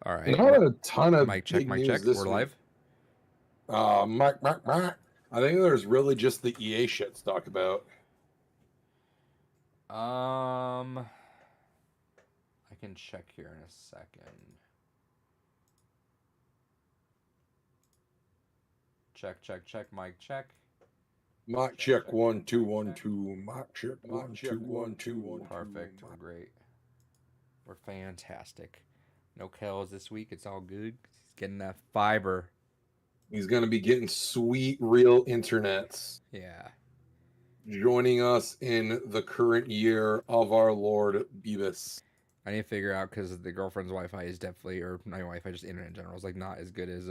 All right. Not a ton of Mic check, big mic news check. this We're week. live. I think there's really just the EA shit to talk about. I can check here in a second. Check. Mic check. Mic check 1 2 1 2. Mic check 1 2 1 2. Perfect. We're great. We're fantastic. No kills this week. It's all good. He's getting that fiber. He's gonna be getting sweet real internets. Yeah. Joining us in the current year of our Lord Beavis. I need to figure out because the girlfriend's Wi-Fi is definitely, or not Wi-Fi, just internet in general, is like not as good as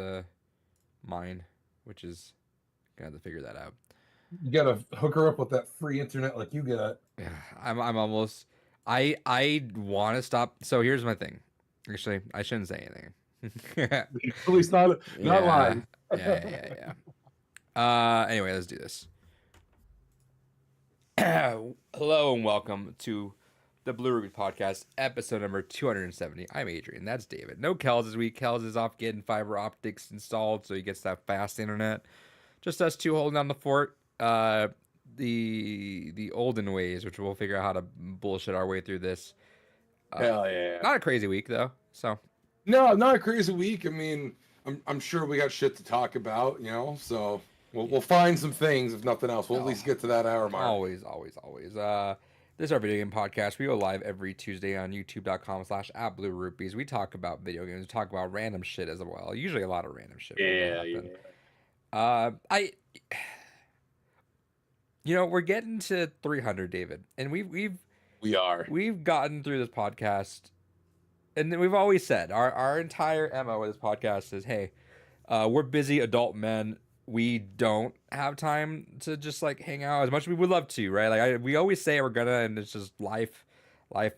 mine, which is gonna have to figure that out. You gotta hook her up with that free internet like you got. Yeah, I'm almost. I want to stop. So here's my thing. Actually, I shouldn't say anything. At least not lying. Yeah. Anyway, let's do this. Hello and welcome to the Blue Ruby Podcast, episode number 270. I'm Adrian. That's David. No Kells this week. Kells is off getting fiber optics installed, so he gets that fast internet. Just us two holding down the fort. The olden ways, which we'll figure out how to bullshit our way through this. Hell yeah. Not a crazy week though. So no, not a crazy week. I mean, I'm sure we got shit to talk about, you know. So we'll find some things if nothing else. We'll at least get to that hour mark. Always. This is our video game podcast. We go live every Tuesday on youtube.com/@BlueRupees. We talk about video games. We talk about random shit as well. Usually a lot of random shit. We're getting to 300, David, and we've gotten through this podcast, and we've always said our entire MO of this podcast is, hey, we're busy adult men. We don't have time to just like hang out as much as we would love to, right? Like we always say we're gonna, and it's just life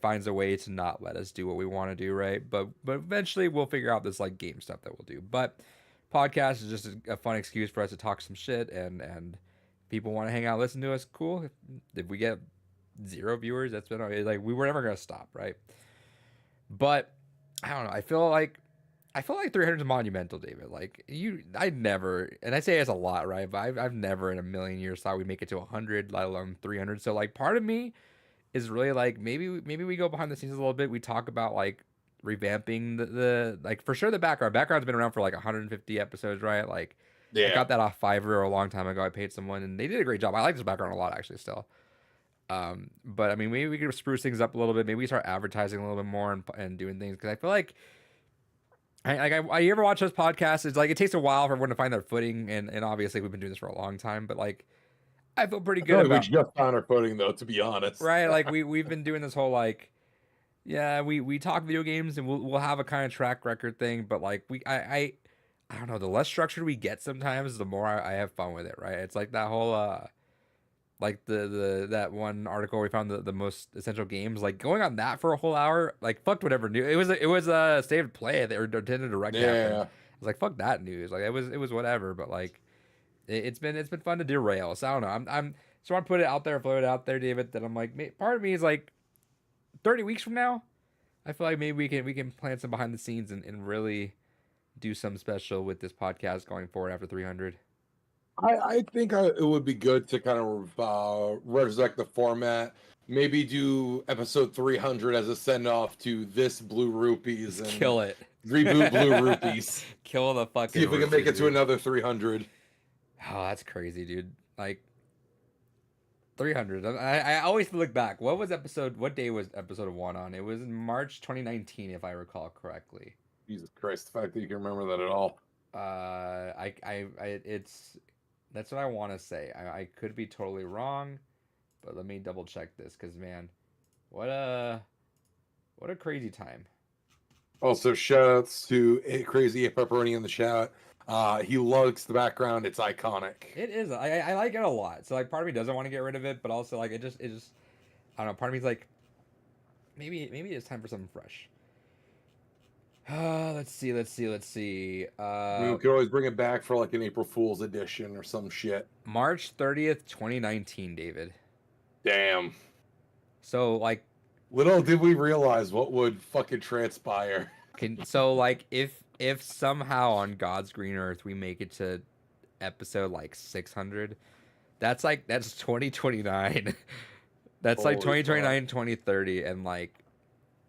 finds a way to not let us do what we want to do, right? But eventually we'll figure out this like game stuff that we'll do. But podcast is just a fun excuse for us to talk some shit, and people want to hang out, listen to us. Cool. If we get 0 viewers, that's been like we were never gonna stop, right? But I don't know. I feel like 300 is monumental, David. Like I'd never, and I say it's a lot, right? But I've never in a million years thought we'd make it to 100, let alone 300. So like, part of me is really like maybe we go behind the scenes a little bit. We talk about like revamping the like for sure the background. Background's been around for like 150 episodes, right? Like I got that off Fiverr a long time ago. I paid someone and they did a great job. I like this background a lot actually still. But I mean, maybe we could spruce things up a little bit. Maybe we start advertising a little bit more and doing things, because I feel like I ever watch those podcasts, it's like it takes a while for everyone to find their footing, and obviously we've been doing this for a long time, but like I feel pretty good about. We just found our footing though, to be honest. Right, like we've been doing this whole like, yeah, we talk video games and we'll have a kind of track record thing, but like I don't know, the less structured we get sometimes, the more I have fun with it, right? It's like that whole like that one article we found the most essential games, like going on that for a whole hour, like fucked whatever news. It was a state of play that were intended to direct. Yeah. I was like, fuck that news. Like it was whatever, but like it's been fun to derail. So I don't know. I'm so I put it out there, float it out there, David, that I'm like, part of me is like 30 weeks from now, I feel like maybe we can plan some behind the scenes and really do something special with this podcast going forward after 300. I think it would be good to kind of resurrect the format. Maybe do episode 300 as a send off to this Blue Rupees and kill it. Reboot Blue Rupees. Kill the fucking. See if we can make it to another 300. Oh, that's crazy, dude. Like 300. I always look back. What day was episode 1 on? It was in March 2019, if I recall correctly. Jesus Christ, the fact that you can remember that at all. That's what I want to say. I could be totally wrong, but let me double check this, because man, what a crazy time. Also, shout outs to Crazy Pepperoni in the chat. He loves the background. It's iconic. It is. I like it a lot. So like, part of me doesn't want to get rid of it, but also like it just I don't know. Part of me's like, maybe it's time for something fresh. Let's see. We could always bring it back for like an April Fool's edition or some shit. March 30th, 2019, David. Damn. So like, little did we realize what would fucking transpire. So like if somehow on God's green earth we make it to episode like 600, that's 2029. That's like Holy fuck. 2029, 2030, and like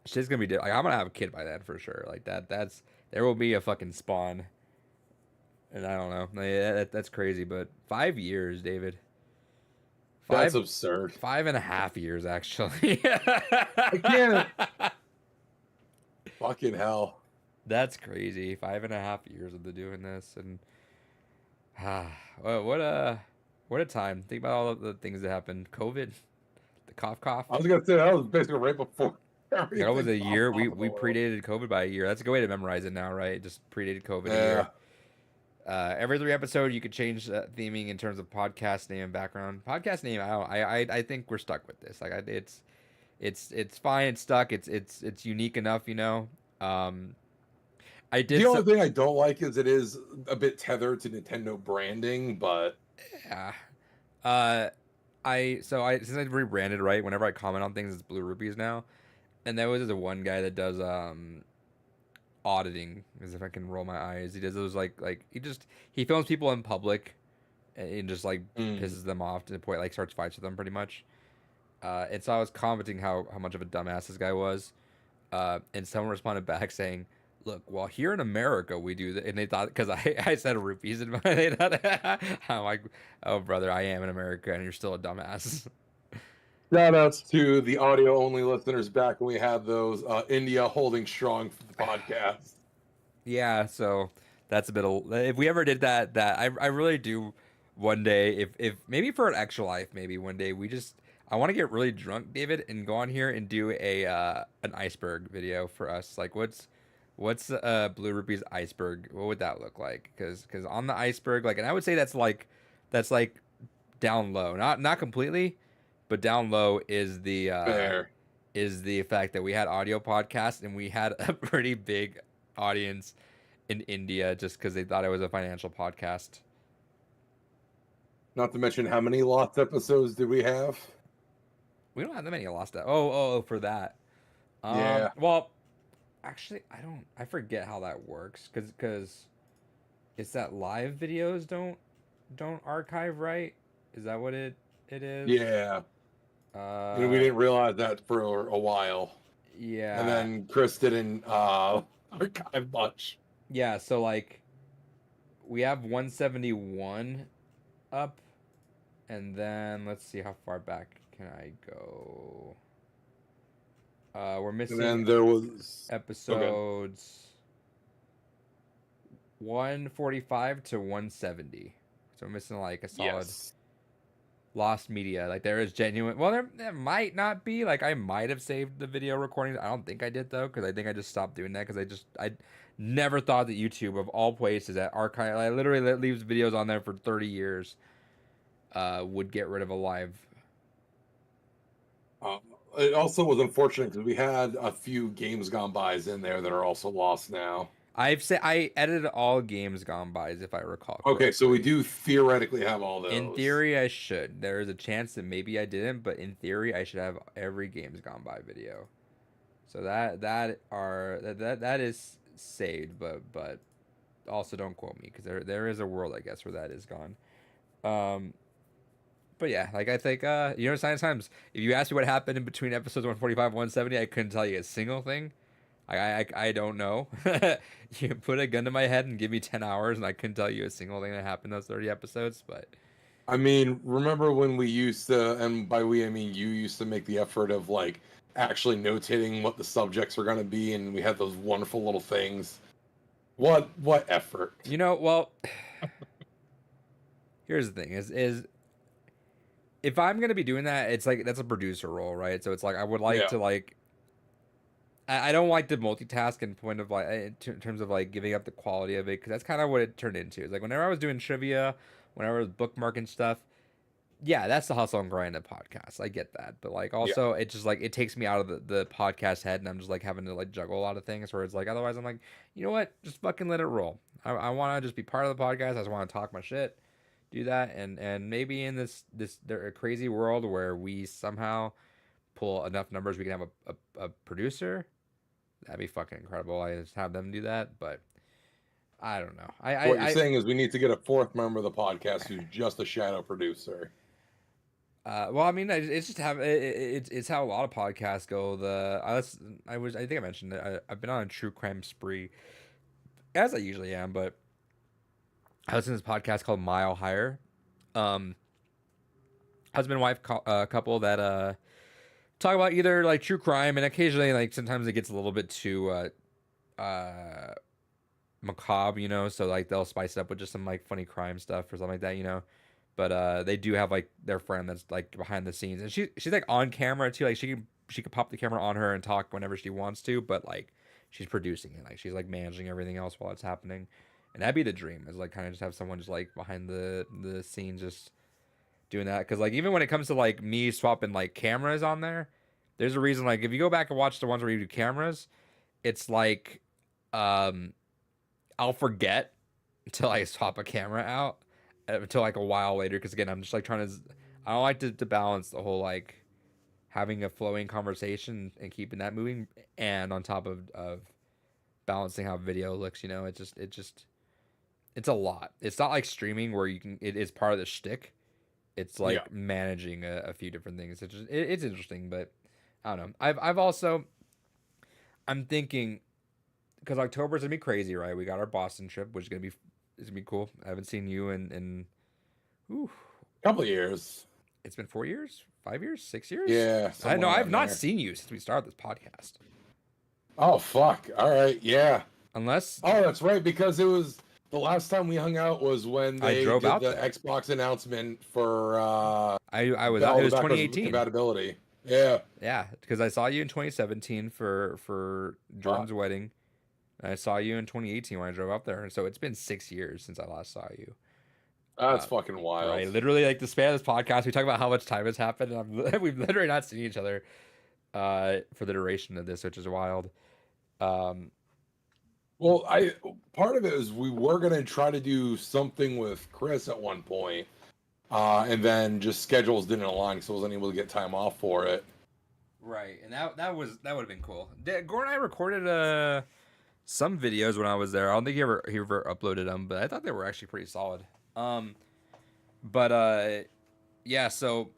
shit's gonna be like I'm gonna have a kid by then for sure. Like that's there will be a fucking spawn, and I don't know. That's crazy, but 5 years, David. That's absurd. 5.5 years actually. I can't. Fucking hell. That's crazy. 5.5 years of the doing this, and what a time. Think about all of the things that happened. COVID, the cough. I was gonna say that was basically right before. That was a year. We predated COVID by a year. That's a good way to memorize it now, right? Just predated COVID a year. Every 3 episodes, you could change theming in terms of podcast name and background. Podcast name, I think we're stuck with this. Like, it's fine. It's stuck. It's unique enough, you know. I did. The only thing I don't like is it is a bit tethered to Nintendo branding, but yeah. Since I rebranded, right? Whenever I comment on things, it's Blue Rupees now, and there was one guy that does auditing, as if I can roll my eyes. He does those like he films people in public and just like pisses them off to the point like starts fights with them pretty much. And so I was commenting how much of a dumbass this guy was, and someone responded back saying, "Look, well, here in America we do that," and they thought because I said rupees in my, they thought I'm like, "Oh brother, I am in America, and you're still a dumbass." Shout outs to the audio only listeners back when we had those India holding strong for the podcast. Yeah, so that's a bit of if we ever did that I really do one day if maybe for an extra life maybe one day I want to get really drunk, David, and go on here and do an iceberg video for us. Like what's Blue Rupees iceberg? What would that look like? Because on the iceberg, like, and I would say that's like down low, not completely, but down low is the fact that we had audio podcasts and we had a pretty big audience in India just because they thought it was a financial podcast. Not to mention how many lost episodes did we have? We don't have that many lost. Oh, for that. Yeah. Well, actually, I forget how that works because it's that live videos don't archive, right? Is that what it is? Yeah. We didn't realize that for a while. Yeah. And then Chris didn't archive much. Yeah, so like we have 171 up, and then let's see how far back can I go. We're missing. And then there was episodes 145 to 170. So we're missing like a solid lost media. Like there is genuine. Well, there might not be. Like I might have saved the video recordings. I don't think I did though, because I think I just stopped doing that because I never thought that YouTube of all places that archive, like literally that leaves videos on there for 30 years, would get rid of a live. It also was unfortunate because we had a few games gone bys in there that are also lost now. I edited all games gone bys if I recall correctly. Okay, so we do theoretically have all those. In theory, I should. There is a chance that maybe I didn't, but in theory, I should have every games gone by video. So that is saved, but also don't quote me because there is a world I guess where that is gone. But yeah, like I think sometimes if you ask me what happened in between episodes 145 and 170, I couldn't tell you a single thing. I don't know. You put a gun to my head and give me 10 hours and I couldn't tell you a single thing that happened in those 30 episodes, but I mean, remember when we used to, and by we I mean you used to make the effort of like actually notating what the subjects were going to be, and we had those wonderful little things. What effort? Well, here's the thing is if I'm going to be doing that, it's like that's a producer role, right? So it's like I would like to like I don't like the multitask in point of like in terms of like giving up the quality of it, because that's kind of what it turned into. It's like whenever I was doing trivia, whenever I was bookmarking stuff, yeah, that's the hustle and grind of podcasts. I get that, but like also it just like it takes me out of the podcast head, and I'm just like having to like juggle a lot of things. Where it's like otherwise I'm like, you know what, just fucking let it roll. I want to just be part of the podcast. I just want to talk my shit, do that, and maybe in this a crazy world where we somehow pull enough numbers, we can have a producer That'd be fucking incredible. I just have them do that, but I don't know. What you're saying is we need to get a fourth member of the podcast who's just a shadow producer. Well, I mean, it's just it's how a lot of podcasts go. I think I mentioned it. I've been on a true crime spree, as I usually am, but I listen to this podcast called Mile Higher. Husband and wife couple that talk about either like true crime, and occasionally like sometimes it gets a little bit too macabre, you know, so like they'll spice it up with just some like funny crime stuff or something like that, you know. But they do have like their friend that's like behind the scenes, and she's like on camera too. Like she could pop the camera on her and talk whenever she wants to, but like she's producing it, like she's like managing everything else while it's happening. And that'd be the dream, is like kind of just have someone just like behind the scenes just doing that. Because like even when it comes to like me swapping like cameras on there, there's a reason. Like if you go back and watch the ones where you do cameras, it's like I'll forget until I swap a camera out until like a while later. Because again, I'm just like trying to. I don't like to balance the whole like having a flowing conversation and keeping that moving, and on top of balancing how video looks. You know, it's a lot. It's not like streaming where you can. It is part of the shtick. It's like managing a few different things. It's interesting, but I don't know. I've also. I'm thinking, because October's gonna be crazy, right? We got our Boston trip, which is gonna be cool. I haven't seen you in couple of years. It's been 4 years, 5 years, 6 years. Yeah, I know. I've not seen you since we started this podcast. Oh fuck! All right, yeah. Unless that's right, because it was the last time we hung out was when they did the there. Xbox announcement for. I was out. It was 2018 compatibility. Yeah. Yeah, because I saw you in 2017 for Jordan's wedding. And I saw you in 2018 when I drove up there. So it's been 6 years since I last saw you. That's fucking wild. Right, literally, like the span of this podcast, we talk about how much time has happened, and we've literally not seen each other for the duration of this, which is wild. Well, part of it is we were gonna try to do something with Chris at one point, and then just schedules didn't align, so I wasn't able to get time off for it. Right, and that would have been cool. Gordon and I recorded some videos when I was there. I don't think he ever uploaded them, but I thought they were actually pretty solid. Yeah, so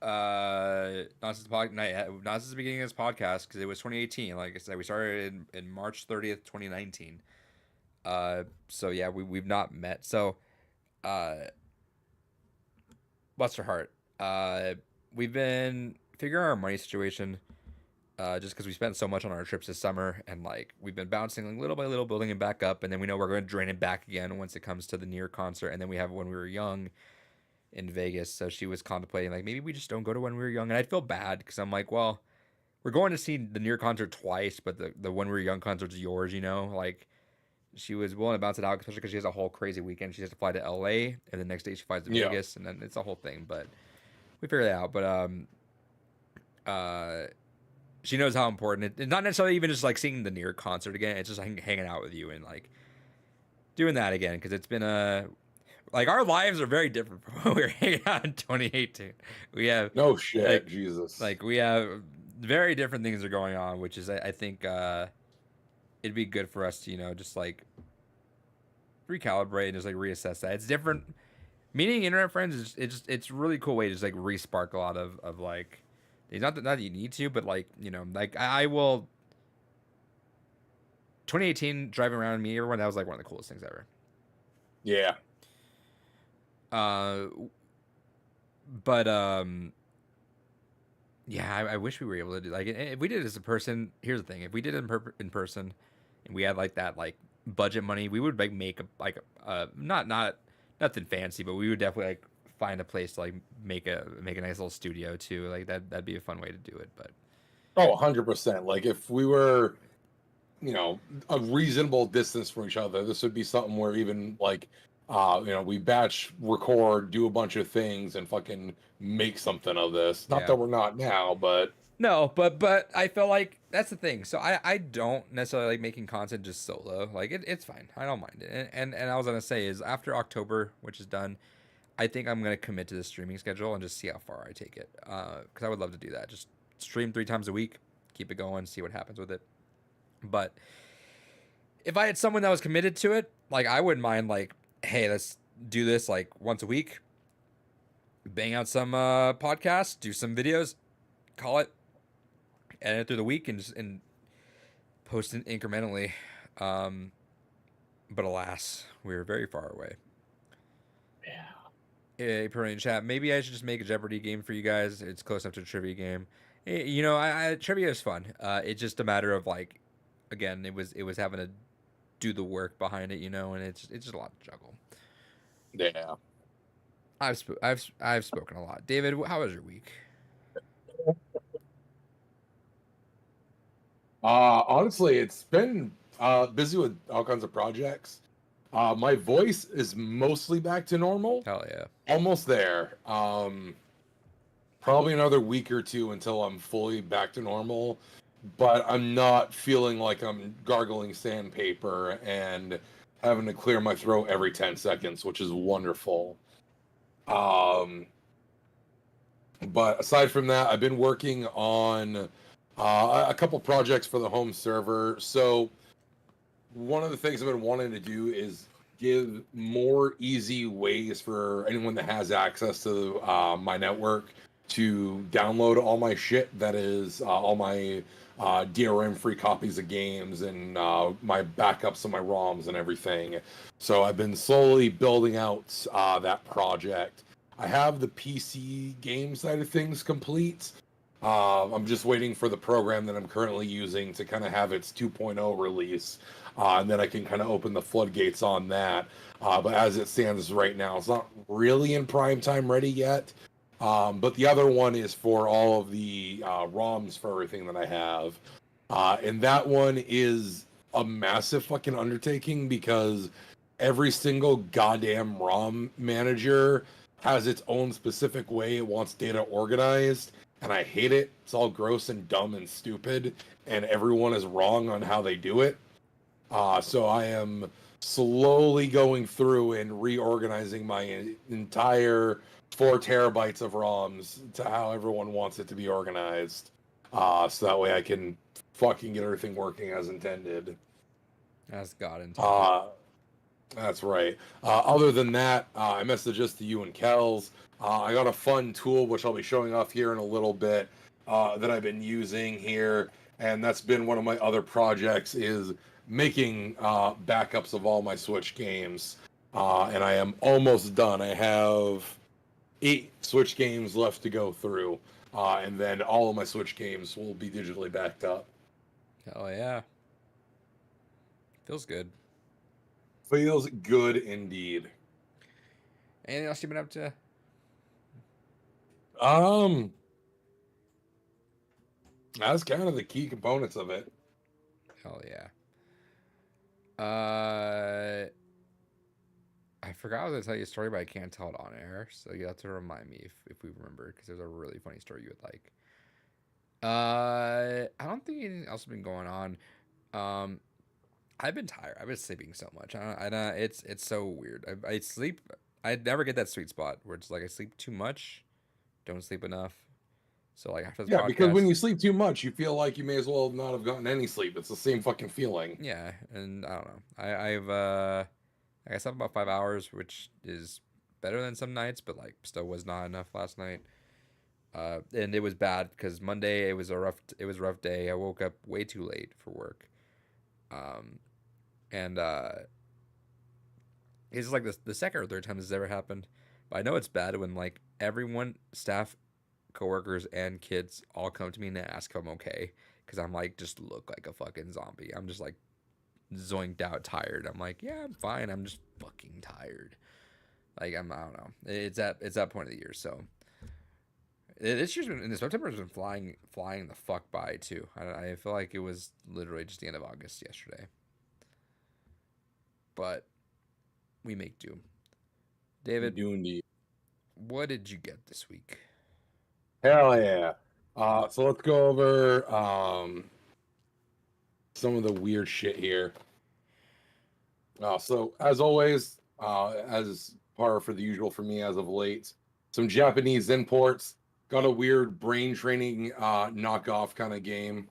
not since the beginning of this podcast, because it was 2018. Like I said, we started in March 30th, 2019. So yeah, we've not met. So bless her heart. We've been figuring out our money situation. Just because we spent so much on our trips this summer, and like we've been bouncing like, little by little, building it back up, and then we know we're going to drain it back again once it comes to the near concert, and then we have When We Were Young in Vegas. So she was contemplating like maybe we just don't go to When We Were Young, and I'd feel bad because I'm like, well, we're going to see the near concert twice, but the When We Were Young concert's yours, you know. Like she was willing to bounce it out, especially because she has a whole crazy weekend. She has to fly to LA, and the next day she flies to Vegas, and then it's a whole thing. But we figured it out. But she knows how important it's not necessarily even just like seeing the near concert again. It's just like hanging out with you and like doing that again, because it's been like our lives are very different from when we were hanging out in 2018. We have no shit, like, Jesus. Like we have very different things are going on, which is I think it'd be good for us to, you know, just like recalibrate and just like reassess that. It's different. Meeting internet friends is it's a really cool way to just like re-spark a lot of like. It's not that you need to, but like, you know, like I will. 2018 driving around me, everyone, that was like one of the coolest things ever. Yeah. Yeah, I wish we were able to do like if we did it as a person. Here's the thing: if we did it in person, and we had like that like budget money, we would like make not nothing fancy, but we would definitely like find a place to like make a nice little studio too. Like that'd be a fun way to do it. But 100%. Like if we were, you know, a reasonable distance from each other, this would be something where even like you know, we batch record, do a bunch of things, and fucking make something of this. Not that we're not now, but no, but I feel like that's the thing. So I don't necessarily like making content just solo. Like it's fine. I don't mind it. And I was gonna say is after October, which is done, I think I'm going to commit to the streaming schedule and just see how far I take it. Because I would love to do that. Just stream 3 times a week, keep it going, see what happens with it. But if I had someone that was committed to it, like I wouldn't mind like, hey, let's do this like once a week, bang out some podcasts, do some videos, call it, edit it through the week, and post it incrementally. But alas, we're very far away. Yeah. Hey, Permanent Chat. Maybe I should just make a Jeopardy game for you guys. It's close enough to a trivia game. You know, trivia is fun. It's just a matter of like, again, it was having to do the work behind it, you know, and it's just a lot to juggle. Yeah. I've spoken a lot. David, how was your week? Honestly, it's been busy with all kinds of projects. My voice is mostly back to normal. Hell yeah. Almost there. Probably another week or two until I'm fully back to normal, but I'm not feeling like I'm gargling sandpaper and having to clear my throat every 10 seconds, which is wonderful. But aside from that, I've been working on a couple projects for the home server. So one of the things I've been wanting to do is give more easy ways for anyone that has access to my network to download all my shit. That is all my DRM free copies of games and my backups of my ROMs and everything. So I've been slowly building out that project. I have the PC game side of things complete. I'm just waiting for the program that I'm currently using to kind of have its 2.0 release, and then I can kind of open the floodgates on that. But as it stands right now, it's not really in prime time ready yet. But the other one is for all of the ROMs for everything that I have. And that one is a massive fucking undertaking because every single goddamn ROM manager has its own specific way it wants data organized, and I hate it. It's all gross and dumb and stupid, and everyone is wrong on how they do it. So I am slowly going through and reorganizing my entire 4 terabytes of ROMs to how everyone wants it to be organized. So that way I can fucking get everything working as intended. As God intended. That's right. Other than that, I messaged to you and Kells. I got a fun tool, which I'll be showing off here in a little bit, that I've been using here. And that's been one of my other projects, is making backups of all my Switch games. And I am almost done. I have 8 Switch games left to go through. And then all of my Switch games will be digitally backed up. Hell yeah. Feels good. Feels good indeed. Anything else you've been up to? That's kind of the key components of it. Hell yeah. I forgot I was gonna tell you a story, but I can't tell it on air, so you have to remind me if we remember, because there's a really funny story you would like. I don't think anything else has been going on. I've been tired. I've been sleeping so much. It's so weird. I sleep. I never get that sweet spot where it's like I sleep too much, don't sleep enough. So like after this podcast, because when you sleep too much, you feel like you may as well not have gotten any sleep. It's the same fucking feeling. Yeah, and I don't know. I slept about 5 hours, which is better than some nights, but like still was not enough last night. And it was bad because Monday it was a rough day. I woke up way too late for work. And it's like the second or third time this has ever happened. But I know it's bad when like everyone, staff, coworkers, and kids all come to me and ask if I'm okay, because I'm like just look like a fucking zombie. I'm just like zoinked out, tired. I'm like, yeah, I'm fine. I'm just fucking tired. Like I don't know. It's that point of the year. So this year's been, in September has been flying the fuck by too. I feel like it was literally just the end of August yesterday. But we make do. David, do indeed. What did you get this week? Hell yeah. So let's go over some of the weird shit here. So as always, as par for the usual for me as of late, some Japanese imports. Got a weird brain training knockoff kind of game.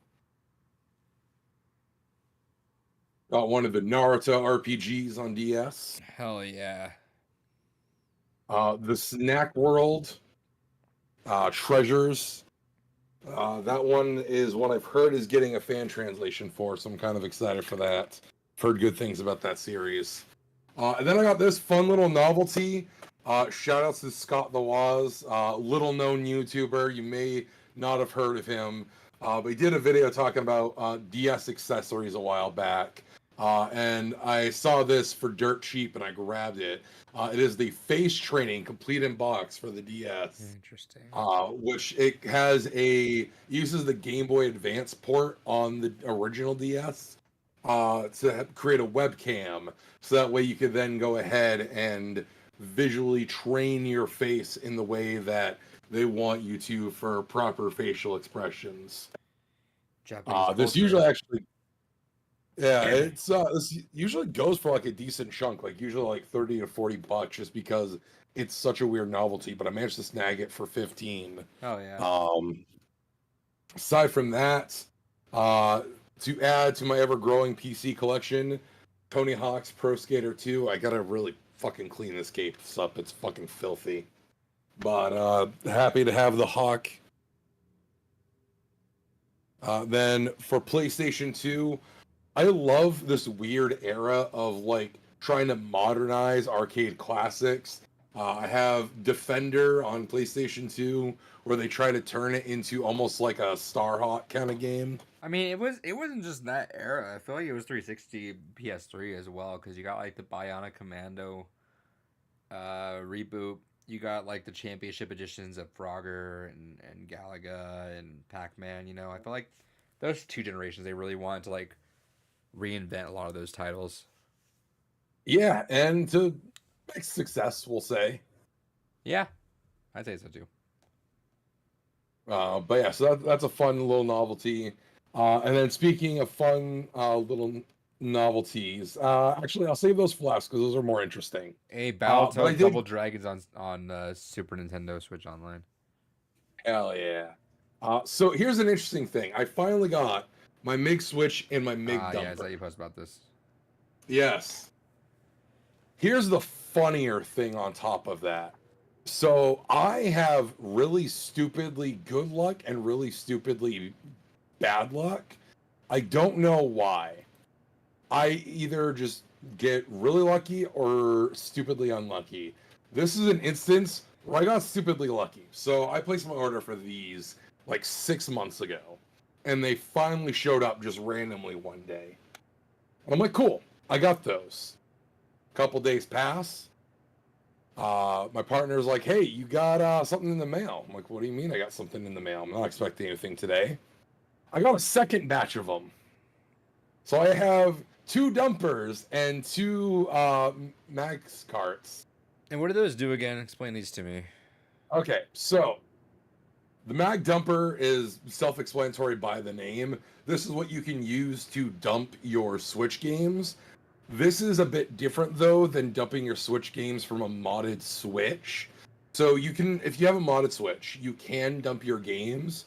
Got one of the Naruto RPGs on DS. Hell yeah. The Snack World Treasures. That one is one I've heard is getting a fan translation for, so I'm kind of excited for that. I've heard good things about that series. And then I got this fun little novelty. Shout outs to Scott the Waz, little known YouTuber. You may not have heard of him, but he did a video talking about DS accessories a while back. And I saw this for dirt cheap and I grabbed it. It is the face training complete in box for the DS. Interesting. Which it uses the Game Boy Advance port on the original DS to create a webcam. So that way you could then go ahead and visually train your face in the way that they want you to for proper facial expressions. This usually actually, it's this usually goes for like a decent chunk, like usually like $30 to $40, just because it's such a weird novelty. But I managed to snag it for 15. Oh yeah. Aside from that, to add to my ever-growing PC collection, Tony Hawk's Pro Skater 2. I gotta really fucking clean this case up. It's fucking filthy. But happy to have the Hawk. Then for PlayStation 2, I love this weird era of like trying to modernize arcade classics. I have Defender on PlayStation 2, where they try to turn it into almost like a Starhawk kind of game. I mean, it wasn't just that era. I feel like it was 360, PS3 as well, because you got like the Bionic Commando reboot. You got like the championship editions of Frogger and Galaga and Pac-Man. You know, I feel like those two generations they really wanted to like reinvent a lot of those titles. Yeah, and to make success, we'll say. Yeah, I'd say so too. But yeah, so that's a fun little novelty. And then speaking of fun little novelties, actually I'll save those for last because those are more interesting. A Battletoads Double Dragons on Super Nintendo Switch Online. Hell yeah. So here's an interesting thing. I finally got my MiG Switch and my MiG Dumper. Yeah, I saw you post about this. Yes. Here's the funnier thing on top of that. So I have really stupidly good luck and really stupidly bad luck. I don't know why. I either just get really lucky or stupidly unlucky. This is an instance where I got stupidly lucky. So I placed my order for these like 6 months ago, and they finally showed up just randomly one day. And I'm like, cool, I got those. A couple days pass. My partner's like, hey, you got something in the mail. I'm like, what do you mean I got something in the mail? I'm not expecting anything today. I got a second batch of them. So I have 2 dumpers and 2 max carts. And what do those do again? Explain these to me. Okay, so the mag dumper is self-explanatory by the name. This is what you can use to dump your Switch games. This is a bit different though than dumping your Switch games from a modded Switch. So you can, if you have a modded Switch, you can dump your games,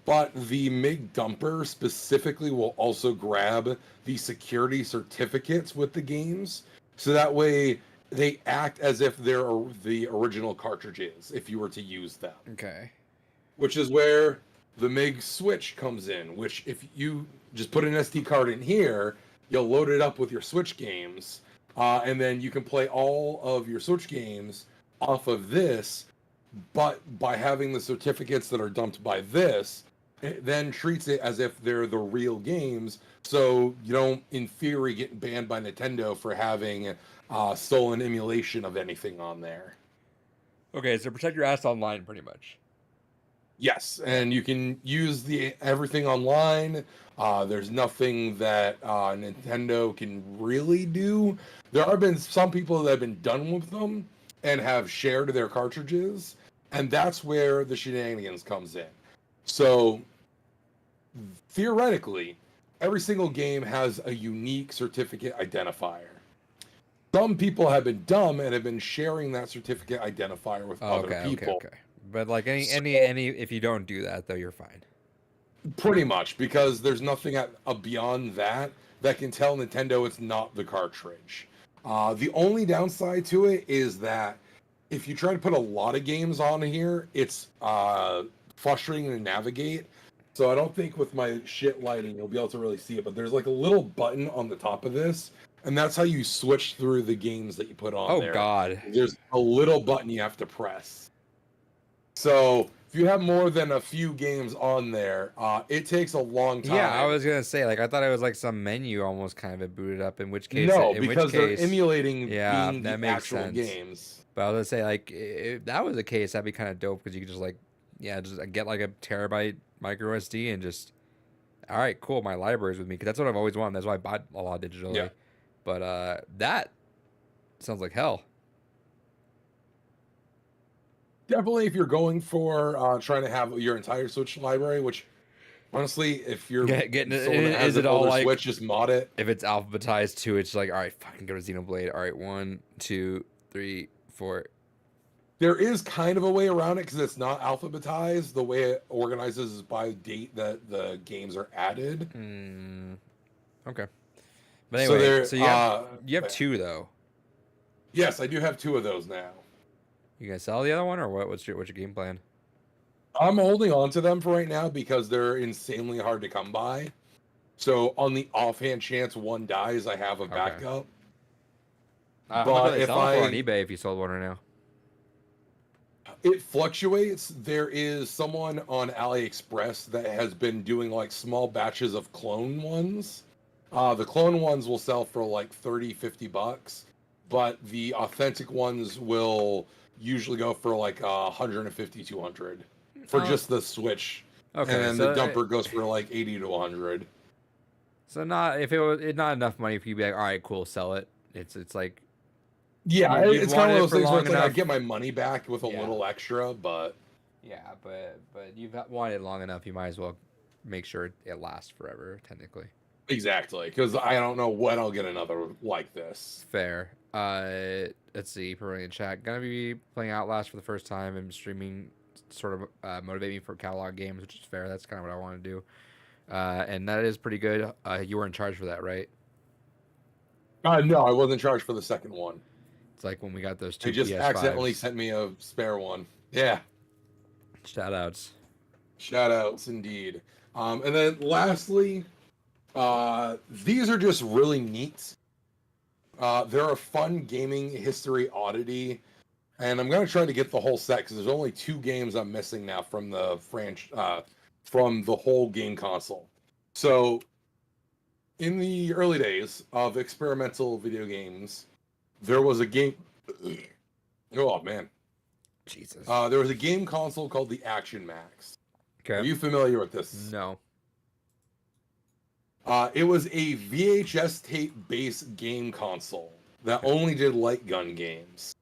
but the MiG dumper specifically will also grab the security certificates with the games. So that way they act as if they're the original cartridges if you were to use them. Okay. Which is where the MiG Switch comes in, which if you just put an SD card in here, you'll load it up with your Switch games, and then you can play all of your Switch games off of this, but by having the certificates that are dumped by this, it then treats it as if they're the real games, so you don't, in theory, get banned by Nintendo for having stolen emulation of anything on there. Okay, so protect your ass online, pretty much. Yes, and you can use everything online. There's nothing that Nintendo can really do. There have been some people that have been done with them and have shared their cartridges, and that's where the shenanigans comes in. So, theoretically, every single game has a unique certificate identifier. Some people have been dumb and have been sharing that certificate identifier with other people. Okay. But like any if you don't do that though, you're fine. Pretty much, because there's nothing beyond that that can tell Nintendo it's not the cartridge. The only downside to it is that if you try to put a lot of games on here, it's frustrating to navigate. So I don't think with my shit lighting you'll be able to really see it, but there's like a little button on the top of this, and that's how you switch through the games that you put on there. Oh God. There's a little button you have to press. So if you have more than a few games on there, it takes a long time. Yeah, I was gonna say, like, I thought it was like some menu almost kind of booted up. In which case, no, because they're emulating being that the makes actual sense. games. But I was gonna say, like, if that was the case, that'd be kind of dope because you could just like, just get like a terabyte micro SD and just, all right, cool, my library's with me, because that's what I've always wanted. That's why I bought a lot digitally. Yeah. But that sounds like hell. Definitely, if you're going for trying to have your entire Switch library, which honestly, if you're getting is it all like Switch, just mod it. If it's alphabetized too, it's like, all right, fucking go to Xenoblade. All right, 1, 2, 3, 4. There is kind of a way around it because it's not alphabetized. The way it organizes is by date that the games are added. Okay. But anyway, so you have 2 though. Yes, I do have 2 of those now. You gonna sell the other one, or what? What's your game plan? I'm holding on to them for right now because they're insanely hard to come by. So on the offhand chance one dies, I have a backup. But if I on eBay, if you sold one right now, it fluctuates. There is someone on AliExpress that has been doing like small batches of clone ones. The clone ones will sell for like $30-$50, but the authentic ones will usually go for like $150-$200 for just the Switch. Okay, and then the dumper goes for like $80-$100. So not not enough money for you to be like, all right, cool, sell it. It's like, yeah, it's kind of those things where it's like I get my money back with a little extra, but yeah, but you've wanted it long enough, you might as well make sure it lasts forever, technically. Exactly, because I don't know when I'll get another like this. Fair. Let's see, promoting in chat. Gonna be playing Outlast for the first time and streaming sort of motivate me for catalog games, which is fair. That's kind of what I want to do. And that is pretty good. You were in charge for that, right? No, I wasn't in charge for the second one. It's like when we got those 2 They just PS5s. accidentally sent me a spare one. Yeah. Shout outs. Shout outs indeed. And then lastly, these are just really neat. They're a fun gaming history oddity, and I'm gonna try to get the whole set because there's only 2 games I'm missing now from the from the whole game console. So, in the early days of experimental video games, there was a game. Oh man, Jesus! There was a game console called the Action Max. Okay. Are you familiar with this? No. It was a VHS tape-based game console that only did light gun games.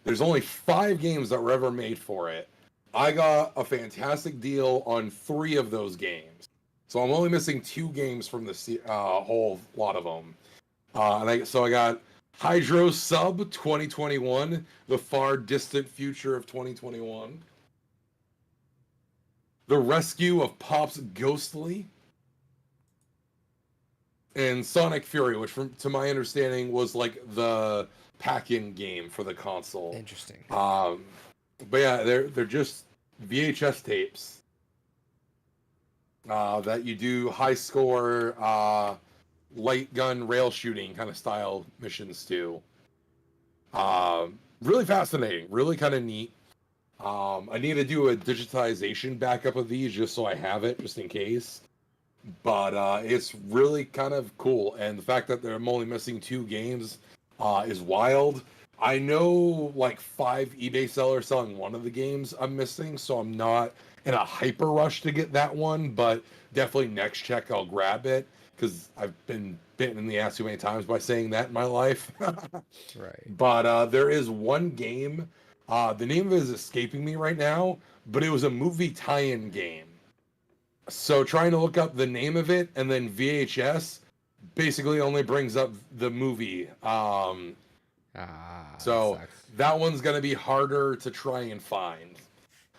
There's only 5 games that were ever made for it. I got a fantastic deal on 3 of those games. So I'm only missing 2 games from the whole lot of them. So I got Hydro Sub 2021, the far distant future of 2021. The Rescue of Pops Ghostly. And Sonic Fury, which, to my understanding, was like the pack-in game for the console. Interesting. But yeah, they're just VHS tapes that you do high score, light gun rail shooting kind of style missions to. Really fascinating, really kind of neat. I need to do a digitization backup of these just so I have it, just in case. But it's really kind of cool, and the fact that I'm only missing 2 games is wild. I know like 5 eBay sellers selling one of the games I'm missing, so I'm not in a hyper rush to get that one, but definitely next check I'll grab it, because I've been bitten in the ass too many times by saying that in my life. Right. But there is one game, the name of it is escaping me right now, but it was a movie tie-in game. So trying to look up the name of it and then VHS basically only brings up the movie. So that one's going to be harder to try and find.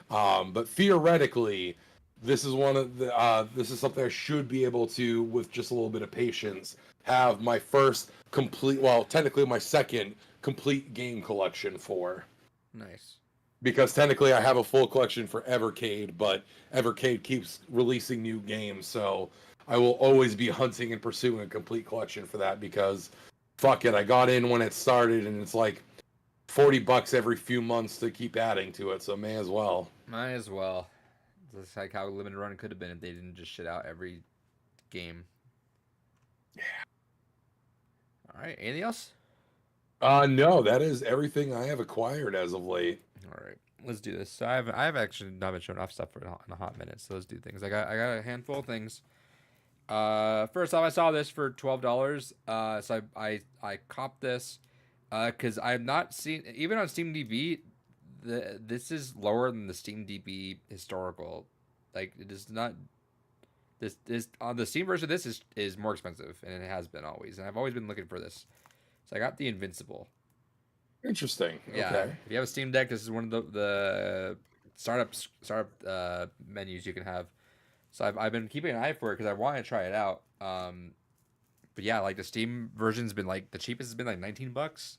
But theoretically, this is one of the this is something I should be able to, with just a little bit of patience, have my first complete, well, technically my second complete game collection for. Nice. Because technically I have a full collection for Evercade, but Evercade keeps releasing new games, so I will always be hunting and pursuing a complete collection for that, because fuck it, I got in when it started and it's like $40 every few months to keep adding to it, so may as well. Might as well. It's like how Limited Run could have been if they didn't just shit out every game. Yeah. All right. Anything else? No, that is everything I have acquired as of late. All right, let's do this. So I've actually not been showing off stuff for in a hot minute. So let's do things. I got a handful of things. First off, I saw this for $12. So I copped this. Because I've not seen, even on SteamDB, this is lower than the SteamDB historical. Like, it is not. This on the Steam version of this is more expensive, and it has been always. And I've always been looking for this. So I got the Invincible. Interesting. Yeah. Okay. If you have a Steam Deck, this is one of the startup menus you can have. So I've been keeping an eye for it because I want to try it out. But yeah, like the Steam version's been like the cheapest has been like $19.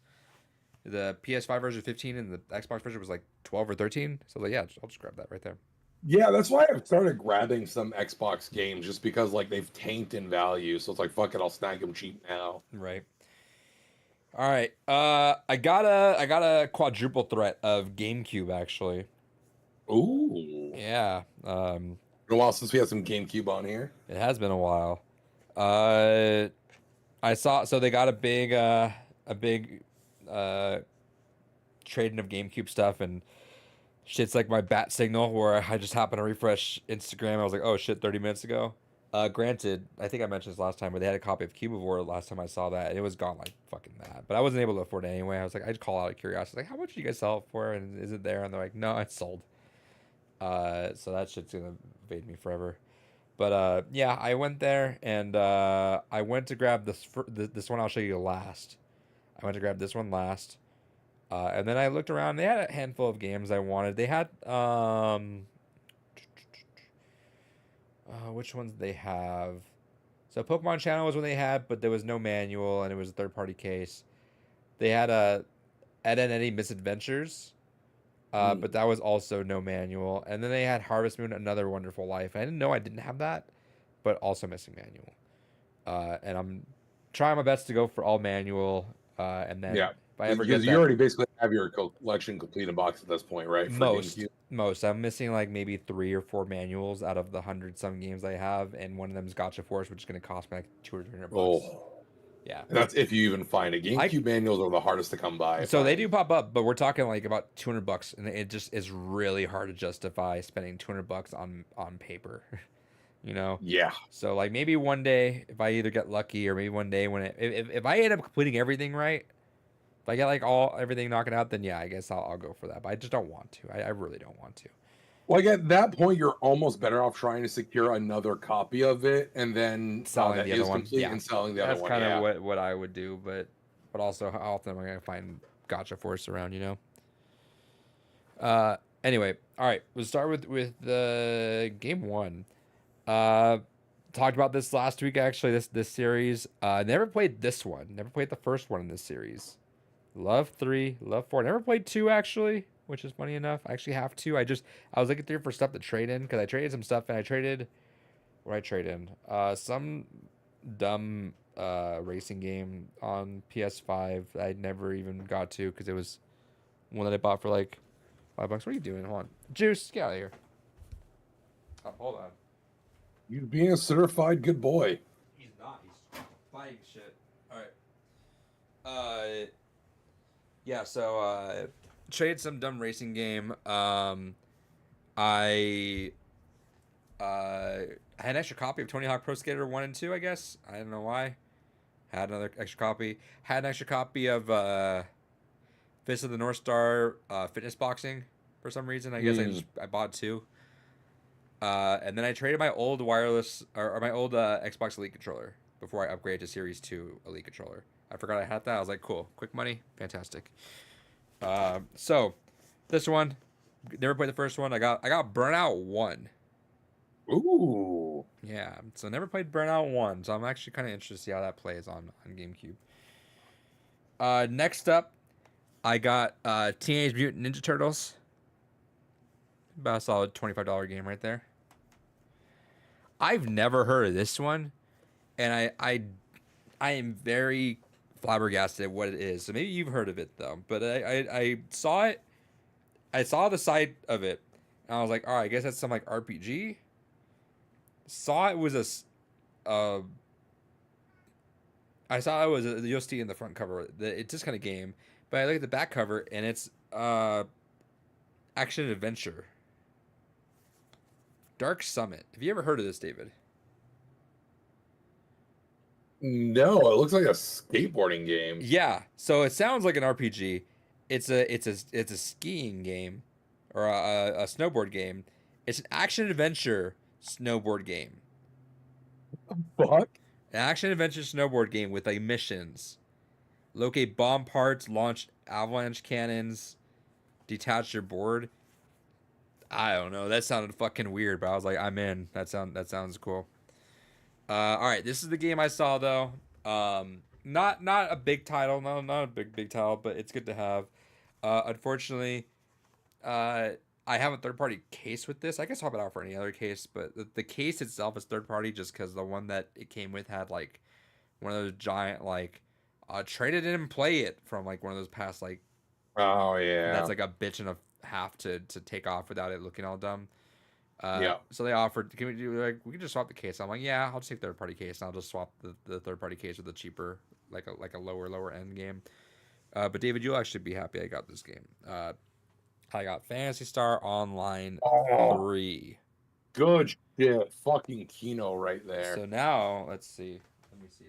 The PS5 version 15 and the Xbox version was like 12 or 13. So like, yeah, I'll just grab that right there. Yeah, that's why I've started grabbing some Xbox games, just because like they've tanked in value. So it's like, fuck it, I'll snag them cheap now. Right. All right. I got a quadruple threat of GameCube actually. Ooh. Yeah. Been a while since we had some GameCube on here. It has been a while. I saw, so they got a big trading of GameCube stuff, and shit's like my bat signal where I just happened to refresh Instagram. I was like, oh shit, 30 minutes ago. Granted, I think I mentioned this last time, but they had a copy of Cubivore last time I saw that, and it was gone like fucking mad. But I wasn't able to afford it anyway. I was like, I'd call out of curiosity, like, how much did you guys sell it for? And is it there? And they're like, no, it's sold. So that shit's gonna evade me forever. But yeah, I went there and I went to grab this one. I'll show you last. I went to grab this one last, and then I looked around. They had a handful of games I wanted. They had which ones did they have? So Pokemon Channel was one they had, but there was no manual and it was a third-party case. They had a Ed and Eddie Misadventures. But that was also no manual. And then they had Harvest Moon, Another Wonderful Life. I didn't know I didn't have that, but also missing manual. And I'm trying my best to go for all manual. And then yeah, if I ever because get you that, already basically have your collection completed box at this point, right? Most. I'm missing like maybe 3 or 4 manuals out of the 100-some games I have, and one of them is Gotcha Force, which is going to cost me like $200 or $300. Oh. Yeah, that's if you even find it. GameCube manuals are the hardest to come by. So they do pop up, but we're talking like about $200, and it just is really hard to justify spending $200 on paper, you know? Yeah. So like maybe one day if I either get lucky, or maybe one day when if I end up completing everything right, if I get like everything knocking out, then yeah, I guess I'll go for that. But I just don't want to. I really don't want to. Like at that point, you're almost better off trying to secure another copy of it and then selling the other one, and selling the other one. That's kind of what I would do, but also how often am I gonna find Gotcha Force around? You know. Anyway, all right. We'll start with the game one. Talked about this last week actually. This series. Never played this one. Never played the first one in this series. Love 3, love 4. Never played 2 actually, which is funny enough. I actually have 2. I was looking through for stuff to trade in, because I traded some stuff, and I traded what did I trade in? Some dumb racing game on PS5 that I never even got to, because it was one that I bought for like $5. What are you doing? Hold on. Juice, get out of here. Oh, hold on. You being a certified good boy. He's not. He's buying shit. All right. Yeah, so traded some dumb racing game. I had an extra copy of Tony Hawk Pro Skater 1 and 2, I guess. I don't know why. Had another extra copy. Had an extra copy of Fist of the North Star Fitness Boxing for some reason. I guess I bought 2. And then I traded my old wireless or my old Xbox Elite controller before I upgraded to Series 2 Elite controller. I forgot I had that. I was like, cool, quick money, fantastic. So this one, never played the first one. I got Burnout 1. Ooh. Yeah, so never played Burnout 1, so I'm actually kind of interested to see how that plays on GameCube. Next up, I got Teenage Mutant Ninja Turtles. About a solid $25 game right there. I've never heard of this one, and I am very flabbergasted at what it is. So maybe you've heard of it though. But I saw it. I saw the site of it, and I was like, all right, I guess that's some like RPG. Saw it was I saw it was you'll see in the front cover. It's this kind of game, but I look at the back cover and it's action adventure. Dark Summit. Have you ever heard of this, David? No, it looks like a skateboarding game. Yeah, so it sounds like an RPG. It's a skiing game, or a snowboard game. It's an action adventure snowboard game. Fuck. An action adventure snowboard game with like missions. Locate bomb parts, launch avalanche cannons, detach your board. I don't know. That sounded fucking weird, but I was like, I'm in. That sounds cool. All right, this is the game I saw though. Not a big title, no, not a big title, but it's good to have. Unfortunately, I have a third party case with this. I can swap it out for any other case, but the case itself is third party just because the one that it came with had like one of those giant like trade it in and play it from like one of those past like Oh yeah, that's like a bitch and a half to take off without it looking all dumb. Yeah. So they offered, can we do like we can just swap the case? I'm like, yeah, I'll just take third party case and I'll just swap the third party case with the cheaper like a lower end game. But David, you'll actually be happy I got this game. I got Phantasy Star Online 3. Good shit. Fucking Kino right there. So now, let's see. Let me see.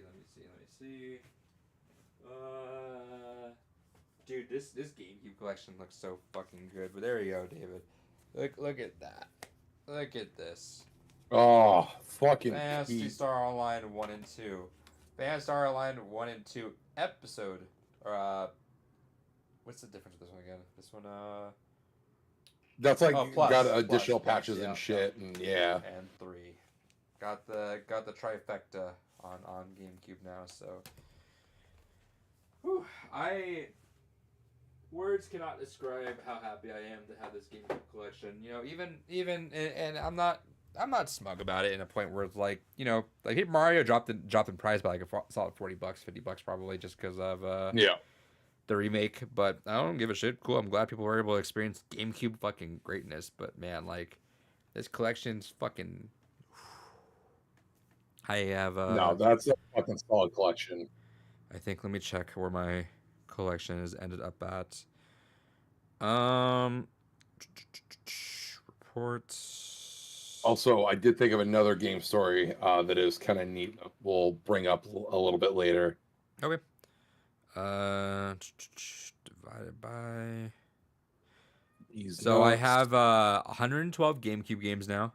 Dude, this GameCube collection looks so fucking good. But there you go, David. Look at that. Look at this. Oh, fucking Phantasy Star Online 1 and 2. Phantasy Star Online 1 and 2 episode. Or, what's the difference with this one again? This one, That's like plus, got additional plus, patches yeah, and shit, and yeah. And 3. Got the trifecta on GameCube now, so. Whew, words cannot describe how happy I am to have this GameCube collection. You know, even and I'm not smug about it in a point where it's like, you know, like Mario dropped in price by like a solid $40, $50 probably just because of the remake, but I don't give a shit. Cool, I'm glad people were able to experience GameCube fucking greatness, but man, like this collection's fucking. I have no, that's a fucking solid collection. I think let me check where my collection has ended up at. Reports. Also, I did think of another game story that is kind of neat. We'll bring up a little bit later. Okay. Divided by. So I have 112 GameCube games now.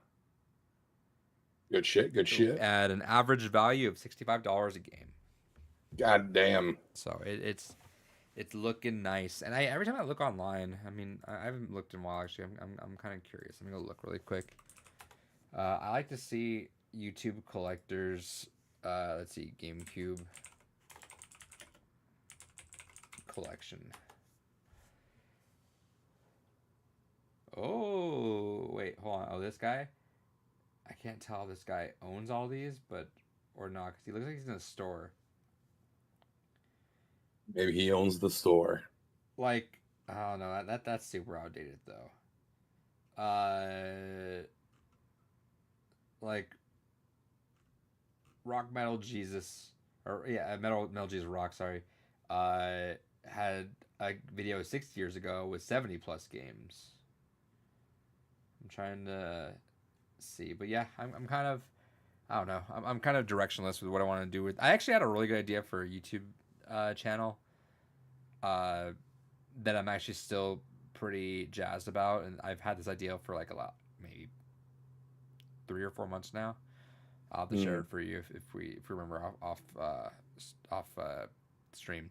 Good shit. At an average value of $65 a game. God damn. So it's looking nice, and every time I look online, I mean, I haven't looked in a while actually. I'm kind of curious. I'm gonna look really quick. I like to see YouTube collectors. Let's see, GameCube collection. Oh wait, hold on. Oh, this guy. I can't tell if this guy owns all these, or not, because he looks like he's in a store. Maybe he owns the store. Like, I don't know. That's super outdated though. Like Rock Metal Jesus, or yeah, Metal Jesus Rock. Sorry, had a video 6 years ago with 70 plus games. I'm trying to see, but yeah, I'm kind of, I don't know. I'm kind of directionless with what I want to do with. I actually had a really good idea for a YouTube channel that I'm actually still pretty jazzed about, and I've had this idea for like maybe 3 or 4 months now. I'll have to share it for you if we remember off stream.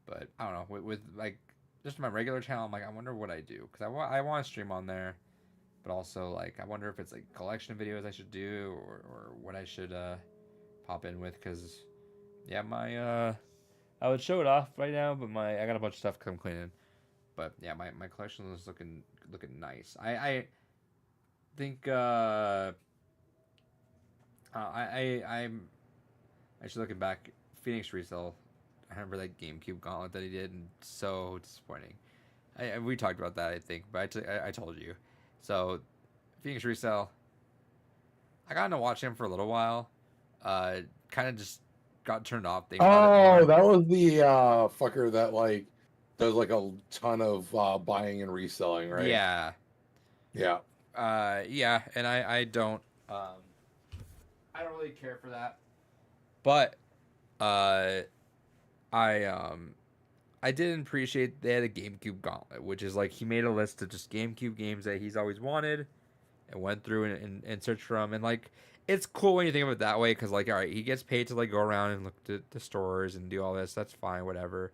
But I don't know, with like just my regular channel, I'm like, I wonder what I do, because I want to stream on there. but also like I wonder if it's like collection of videos I should do or what I should pop in with because yeah my I would show it off right now, but I got a bunch of stuff come cleaning. But yeah, my collection is looking nice. I think I'm actually looking back. Phoenix Resale, I remember that GameCube gauntlet that he did, and so disappointing. We talked about that, I think, but I told you. So Phoenix Resale, I got to watch him for a little while. Kind of just got turned off. Oh, that was the fucker that like does like a ton of buying and reselling, right? Yeah. Yeah. Yeah, and I don't really care for that. But I didn't appreciate they had a GameCube gauntlet, which is like he made a list of just GameCube games that he's always wanted and went through and searched for them. And like it's cool when you think of it that way because like all right, he gets paid to like go around and look at the stores and do all this. That's fine, whatever.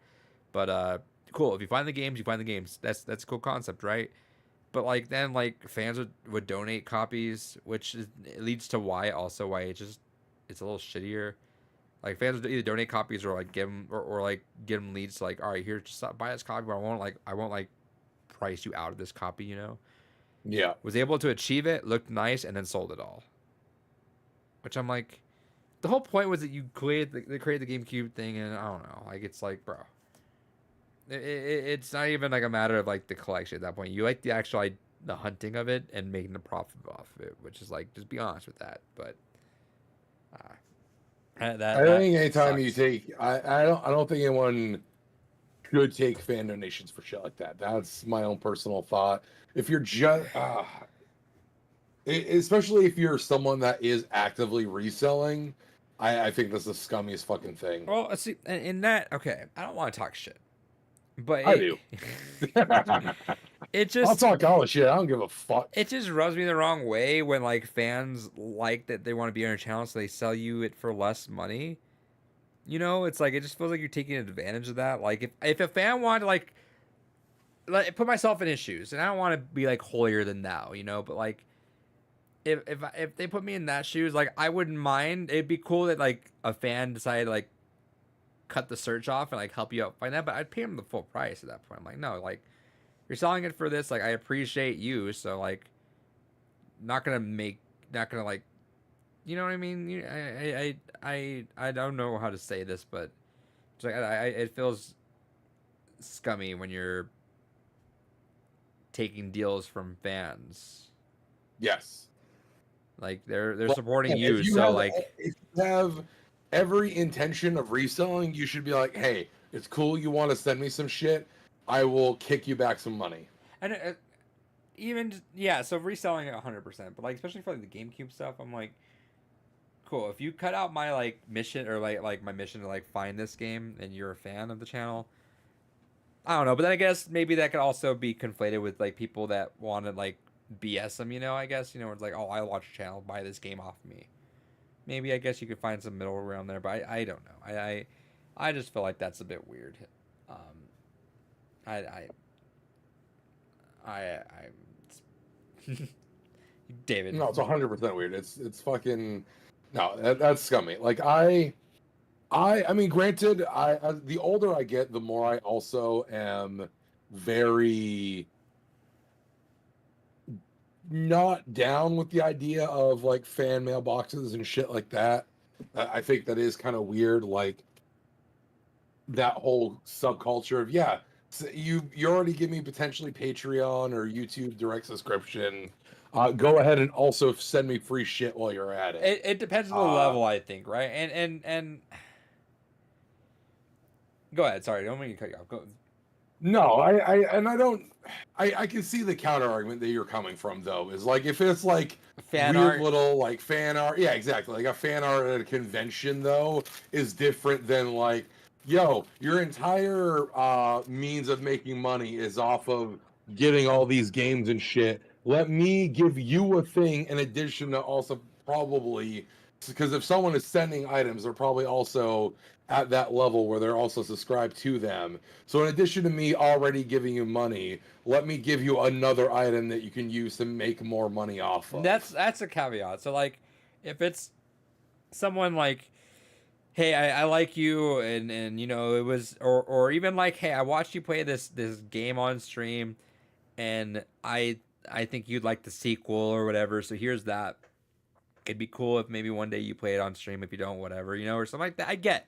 But cool. If you find the games, you find the games. That's a cool concept, right? But like then like fans would donate copies, which leads to why it's a little shittier. Like fans would either donate copies or like give them or like give them leads to like, all right, here, just buy this copy, but I won't like price you out of this copy, you know. Yeah. Was able to achieve it, looked nice, and then sold it all. Which I'm like, the whole point was that you created the GameCube thing, and I don't know, like it's like, bro, it's not even like a matter of like the collection at that point. You like the actual like, the hunting of it and making the profit off of it, which is like just be honest with that. But I think anytime sucks. You take, I don't think anyone should take fan donations for shit like that. That's my own personal thought. If you're just, especially if you're someone that is actively reselling, I think that's the scummiest fucking thing. Well, see, in that, okay, I don't want to talk shit, but I do. It just, I'll talk all the shit. I don't give a fuck. It just rubs me the wrong way when like fans like that they want to be on your channel, so they sell you it for less money. You know, it's like it just feels like you're taking advantage of that. Like if a fan wanted to like put myself in his shoes, and I don't want to be like holier than thou, you know, but like if they put me in that shoes, like I wouldn't mind. It'd be cool that like a fan decided to like cut the search off and like help you out find that, but I'd pay him the full price at that point. I'm like, no, like you're selling it for this, like I appreciate you, so like not gonna like, you know what I mean? I don't know how to say this, but it's like it feels scummy when you're taking deals from fans. Yes, like they're supporting you, so like if you have every intention of reselling, you should be like, hey, it's cool, you want to send me some shit, I will kick you back some money. And even yeah, so reselling it 100%, but like especially for like the GameCube stuff, I'm like, cool. If you cut out my like mission or like my mission to like find this game, and you're a fan of the channel, I don't know. But then I guess maybe that could also be conflated with like people that want to like BS them, you know. I guess you know it's like, oh, I watch your channel, buy this game off me. Maybe I guess you could find some middle ground there, but I don't know. I just feel like that's a bit weird. David. No, it's 100% weird. It's fucking no. That's scummy. Like I mean, granted, the older I get, the more I also am very not down with the idea of like fan mailboxes and shit like that. I think that is kind of weird. Like that whole subculture of so you already give me potentially Patreon or YouTube direct subscription. Go ahead and also send me free shit while you're at it. It depends on the level, I think, right? And go ahead. Sorry, don't mean to cut you off. Go. No, I can see the counter argument that you're coming from though. Is like if it's like fan weird art. Little like fan art, yeah, exactly. Like a fan art at a convention though is different than like, yo, your entire means of making money is off of getting all these games and shit. Let me give you a thing in addition to also probably because if someone is sending items, they're probably also at that level where they're also subscribed to them. So in addition to me already giving you money, let me give you another item that you can use to make more money off of. That's a caveat. So like, if it's someone like, hey, I like you, and you know it was, or even like, hey, I watched you play this game on stream, and I think you'd like the sequel or whatever. So here's that. It'd be cool if maybe one day you play it on stream. If you don't, whatever, you know, or something like that. I get.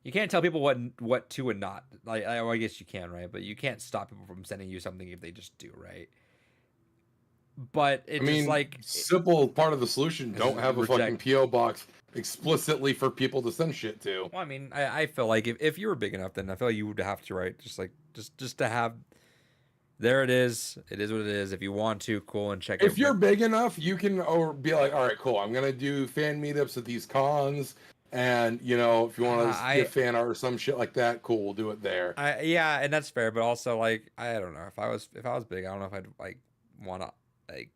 You can't tell people what to and not. Like, I guess you can, right? But you can't stop people from sending you something if they just do, right? But it's just like simple part of the solution. Don't have a fucking PO box explicitly for people to send shit to. Well, I mean, I feel like if you were big enough, then I feel like you would have to, right? Just to have. There it is. It is what it is. If you want to, cool, and check it. If you're big enough, you can or be like, all right, cool. I'm gonna do fan meetups at these cons, and you know, if you want to get fan art or some shit like that, cool, we'll do it there. Yeah, and that's fair. But also, like, I don't know if I was big, I don't know if I'd like want to like.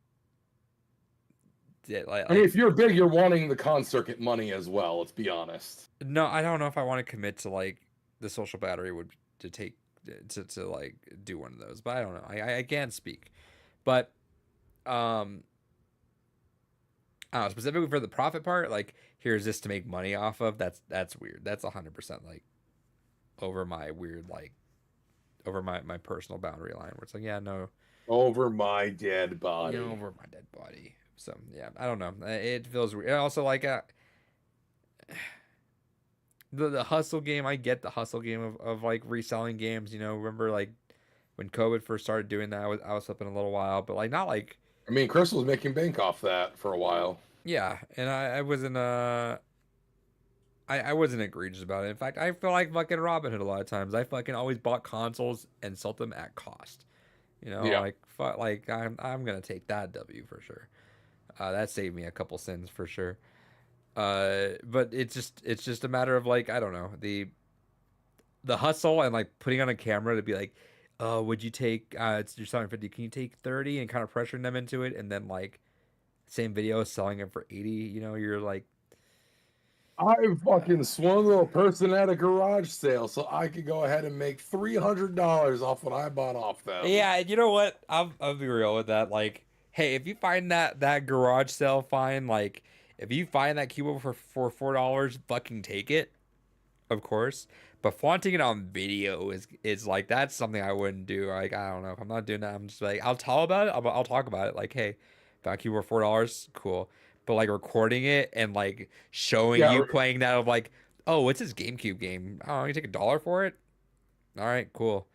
I mean, if you're big, you're wanting the con circuit money as well. Let's be honest. No, I don't know if I want to commit to like the social battery would to take to like do one of those, but I don't know. I can't speak, but I don't know, specifically for the profit part. Like, here's this to make money off of. That's weird. That's 100% like over my weird like over my personal boundary line where it's like, yeah, no, over my dead body. Over my dead body. So yeah, I don't know. It feels weird. Also, like the hustle game. I get the hustle game of like reselling games. You know, remember like when COVID first started doing that, I was flipping a little while, but like not like. I mean, Chris was making bank off that for a while. Yeah, and I wasn't I wasn't egregious about it. In fact, I feel like fucking Robinhood a lot of times. I fucking always bought consoles and sold them at cost. You know, like I'm gonna take that W for sure. That saved me a couple sins for sure. But it's just a matter of like, I don't know, the hustle and like putting on a camera to be like, would you take you're selling 50, can you take 30, and kind of pressuring them into it, and then like same video selling it for 80, you know, you're like, I fucking swung a person at a garage sale so I could go ahead and make $300 off what I bought off them. Yeah, and you know what? I'll be real with that. Like, hey, if you find that garage sale fine, like if you find that keyboard for $4, fucking take it, of course. But flaunting it on video is like, that's something I wouldn't do. Like, I don't know, if I'm not doing that, I'm just like, I'll tell about it. I'll talk about it. Like, hey, found keyboard $4, cool. But like recording it and like showing you playing that of like, oh, what's this GameCube game? Oh, you take $1 for it? All right, cool.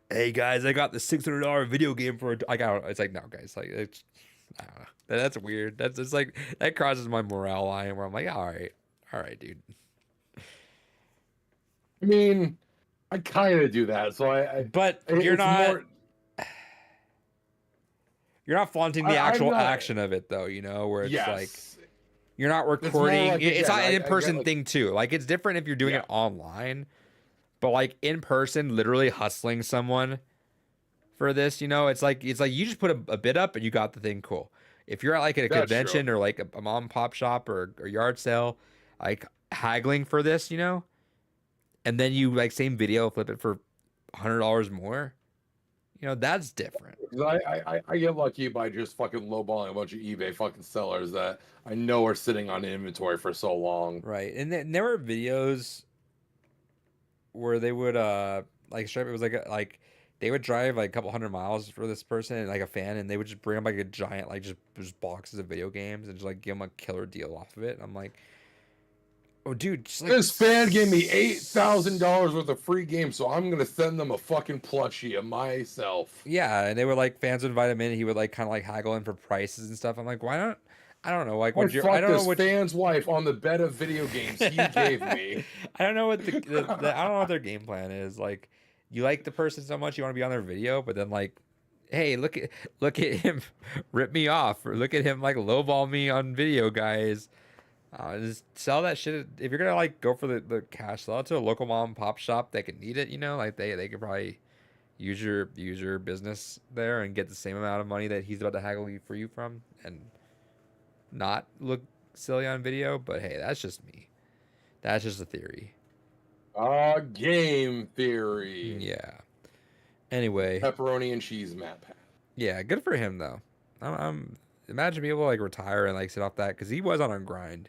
Hey guys, I got the $600 video game for like, I don't know. It's like, no guys, like it's, I don't know. That's weird. That's just like, that crosses my morale line where I'm like, all right, dude. I mean, I kind of do that, so but you're not. You're not flaunting the actual action of it, though, you know, where it's like you're not recording. It's not an in-person thing, too. Like, it's different if you're doing it online, but like in person, literally hustling someone for this, you know, it's like you just put a bid up and you got the thing, cool. If you're at like a convention or like a mom and pop shop or yard sale, like haggling for this, you know, and then you like same video flip it for $100 more. You know, that's different. I get lucky by just fucking lowballing a bunch of eBay fucking sellers that I know are sitting on inventory for so long. Right. And there were videos where they would like straight, it was like they would drive like a couple hundred miles for this person and like a fan, and they would just bring them like a giant like just boxes of video games and just like give them a killer deal off of it. And I'm like, oh, dude, just like, this fan gave me $8,000 worth of free games, so I'm gonna send them a fucking plushie of myself. Yeah, and they were like, fans would invite him in, and he would like kind of like haggle in for prices and stuff. I'm like, why don't I don't know, like what I don't know what fan's wife on the bed of video games he gave me. I don't know what I don't know what their game plan is. Like, you like the person so much you want to be on their video, but then like, hey, look at him rip me off, or look at him like lowball me on video, guys. Just sell that shit. If you're gonna like go for the cash, sell it to a local mom and pop shop that can need it. You know, like they could probably use your business there and get the same amount of money that he's about to haggle you for you from. And not look silly on video, but hey, that's just me. That's just a theory. Game theory. Yeah. Anyway, pepperoni and cheese map. Yeah, good for him though. I'm imagine being able to like retire and like sit off that because he was on a grind,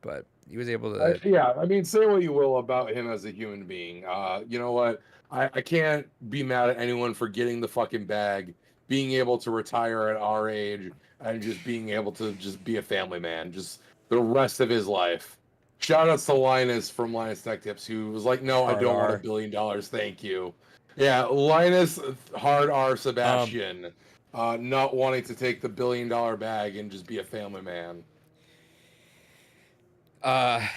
but he was able to. Yeah, I mean, say what you will about him as a human being. You know what? I can't be mad at anyone for getting the fucking bag, being able to retire at our age, and just being able to just be a family man, just the rest of his life. Shout outs to Linus from Linus Tech Tips, who was like, "No, I don't want $1 billion, thank you." Yeah, Linus Hard R Sebastian, not wanting to take the $1 billion bag and just be a family man.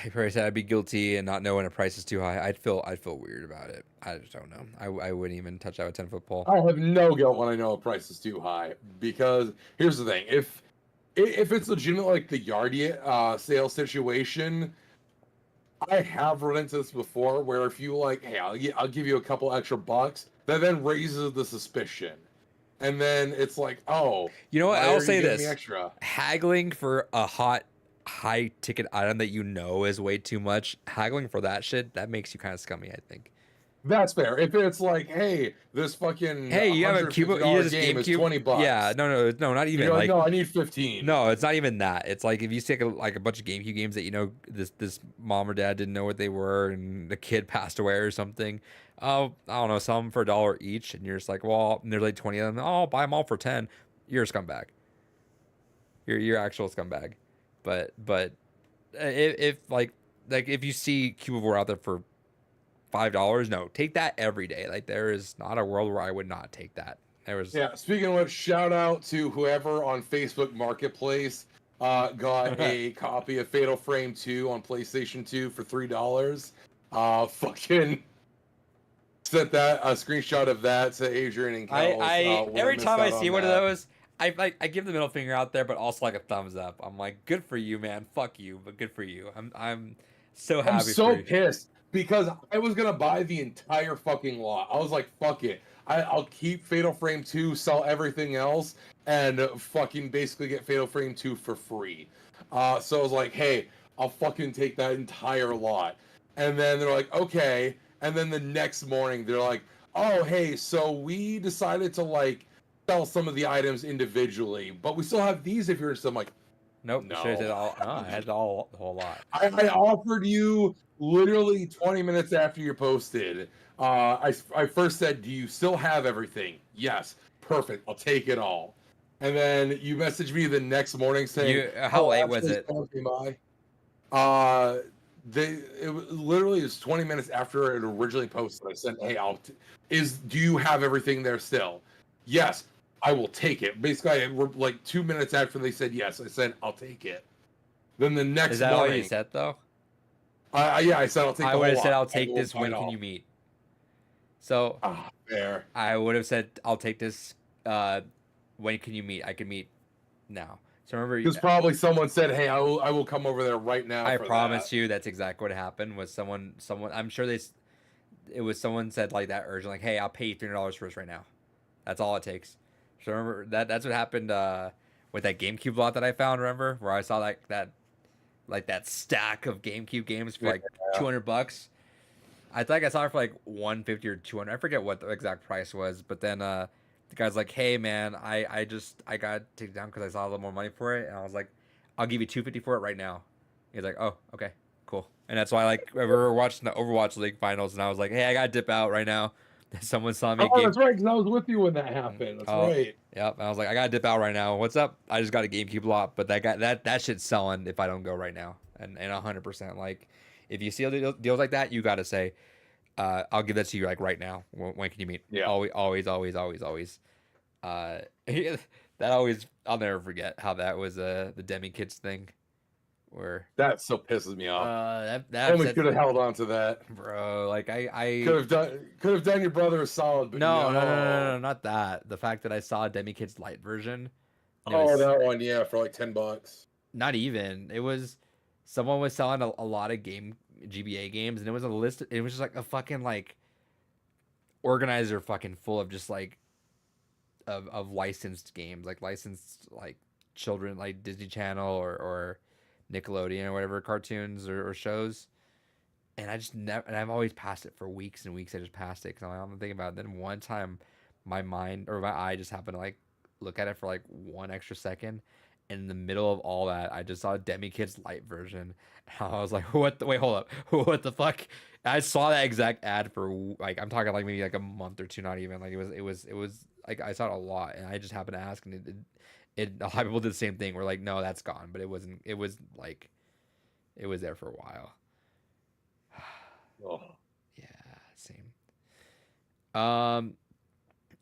He probably said I'd be guilty and not know when a price is too high. I'd feel weird about it. I just don't know. I wouldn't even touch that with 10-foot pole. I have no guilt when I know a price is too high because here's the thing: if it's legitimate, like the Yardia sale situation, I have run into this before where if you like, hey, I'll give you a couple extra bucks, that then raises the suspicion, and then it's like, oh, you know what? I'll say this: haggling for a high ticket item that you know is way too much, haggling for that shit, that makes you kind of scummy, I think. That's fair. If it's like, hey, this fucking you have a cube, you just game is $20. Yeah, no, not even. You're like, no, I need 15. No, it's not even that. It's like if you take a bunch of GameCube games that you know this mom or dad didn't know what they were, and the kid passed away or something. I don't know, some for $1 each, and you're just like, well, and there's like 20 of them. Oh, I'll buy them all for 10. You're a scumbag. You're actual scumbag. But if like if you see Cubivore out there for $5, no, take that every day. Like there is not a world where I would not take that. Yeah. Speaking of which, shout out to whoever on Facebook Marketplace got a copy of Fatal Frame 2 on PlayStation 2 for $3. Fucking sent that a screenshot of that to Adrian and Kels. I every time I see one of those, I give the middle finger out there, but also like a thumbs up. I'm like, good for you, man. Fuck you, but good for you. I'm so happy. I'm so pissed because I was gonna buy the entire fucking lot. I was like, fuck it. I'll keep Fatal Frame 2, sell everything else, and fucking basically get Fatal Frame 2 for free. So I was like, hey, I'll fucking take that entire lot. And then they're like, okay. And then the next morning they're like, oh, hey, so we decided to like sell some of the items individually, but we still have these if you're interested. I'm like, nope, no. I had the whole lot. I offered you literally 20 minutes after you posted. I first said, do you still have everything? Yes. Perfect. I'll take it all. And then you messaged me the next morning saying, how late was it? It literally was 20 minutes after it originally posted. I said, hey, do you have everything there still? Yes. I will take it. Basically, like 2 minutes after they said yes, I said, I'll take it. Then the next morning... Is that all you said, though? Yeah, I said, I'll take I would have said, I'll take this. When can you meet? So... fair. I would have said, I'll take this. When can you meet? I can meet now. So remember... Because probably someone said, hey, I will come over there right now. I promise you that's exactly what happened. Was someone... I'm sure it was someone said like that urgent, like, hey, I'll pay you $300 for this right now. That's all it takes. So remember that's what happened with that GameCube lot that I found. Remember where I saw that stack of GameCube games for like $200. I think I saw it for like $150 or $200. I forget what the exact price was. But then the guy's like, "Hey man, I got to take it down because I saw a little more money for it." And I was like, "I'll give you $250 for it right now." He's like, "Oh, okay, cool." And that's why we were watching the Overwatch League finals, and I was like, "Hey, I got to dip out right now." Someone saw me. That's right, because I was with you when that happened. That's right. Yep. And I was like, I gotta dip out right now. What's up? I just got a GameCube lot, but that shit's selling if I don't go right now. And 100%. Like, if you see deals like that, you gotta say, I'll give that to you like right now. When can you meet? Yeah. Always. That always, I'll never forget how that was the Demi Kids thing. Where that so pisses me off. That only could have held on to that, bro. Like I could have done your brother a solid. But no, not that. The fact that I saw a Demi Kids Lite version. That one, yeah, for like $10. Not even. It was someone was selling a lot of GBA games, and it was a list. It was just like a fucking like organizer, fucking full of just like of licensed games, like licensed like children like Disney Channel or Nickelodeon or whatever cartoons or shows, and I just never, and I've always passed it for weeks and weeks. I just passed it because I'm thinking about it. Then one time, my mind or my eye just happened to like look at it for like one extra second. And in the middle of all that, I just saw Demi Kid's light version. And I was like, "What? Wait, hold up! What the fuck?" I saw that exact ad for like I'm talking like maybe like a month or two, not even like it was like I saw it a lot, and I just happened to ask, and it a lot of people did the same thing. We're like, "No, that's gone," but it wasn't. It was like it was there for a while. Oh. Yeah, same.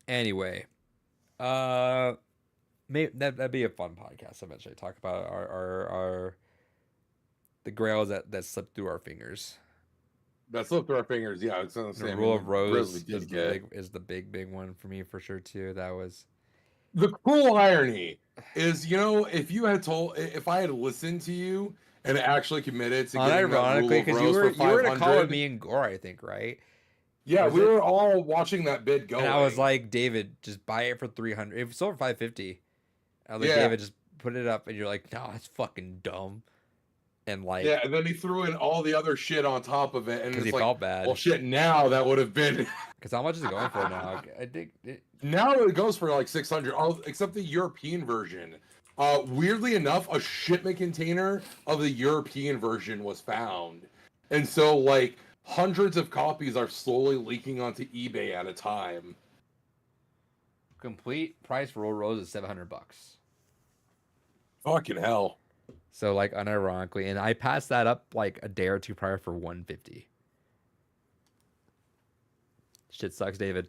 Anyway, maybe that'd be a fun podcast eventually. Talk about our the grails that slipped through our fingers. That slipped through our fingers. Yeah, it's the same. Rule of Rose is the big one for me for sure too. That was the cruel irony is, if I had listened to you and actually committed to getting unironically, because you were in a call with me and Gore, I think, right? Yeah, we were all watching that bid go. And I was like, David, just buy it for $300. It was sold for $550. I was like, David, just put it up, and you're like, no, that's fucking dumb. And like, yeah, and then he threw in all the other shit on top of it, and because he felt bad. Well, shit, now that would have been. Because how much is it going for now? I think now it goes for like 600, except the European version. Weirdly enough, a shipment container of the European version was found, and so like hundreds of copies are slowly leaking onto eBay at a time. Complete price for Rule of Rose is $700. Fucking hell. So like unironically, and I passed that up like a day or two prior for $150. Shit sucks, David.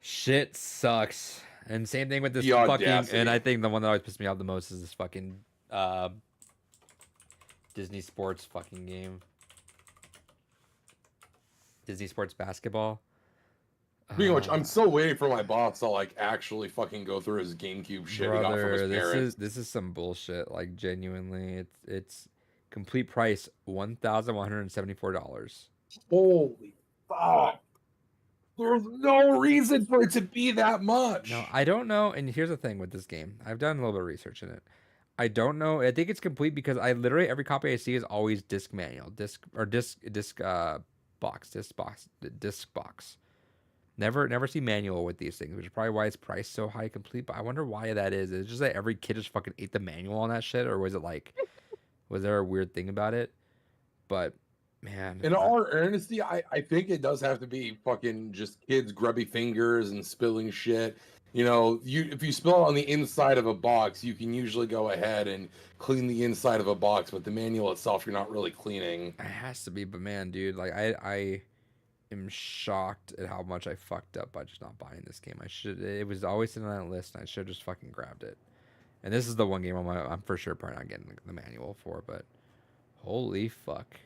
Shit sucks. And same thing with this fucking. And I think the one that always pissed me off the most is this fucking Disney Sports fucking game. Disney Sports Basketball. Pretty much, I'm still waiting for my boss to like actually fucking go through his GameCube shit he got from his parents. This is some bullshit. Like genuinely, it's complete price $1,174. Holy fuck! There's no reason for it to be that much. No, I don't know. And here's the thing with this game: I've done a little bit of research in it. I don't know. I think it's complete because I literally every copy I see is always disc manual, disc box. Never see manual with these things, which is probably why it's priced so high complete. But I wonder why that is. Is it just that every kid just fucking ate the manual on that shit, or was it like, was there a weird thing about it? But man, in all earnesty, I think it does have to be fucking just kids grubby fingers and spilling shit. You know, if you spill it on the inside of a box, you can usually go ahead and clean the inside of a box, but the manual itself, you're not really cleaning. It has to be, but man, dude, like I am shocked at how much I fucked up by just not buying this game. It was always sitting on that list, and I should have just fucking grabbed it. And this is the one game I'm for sure probably not getting the manual for, but holy fuck.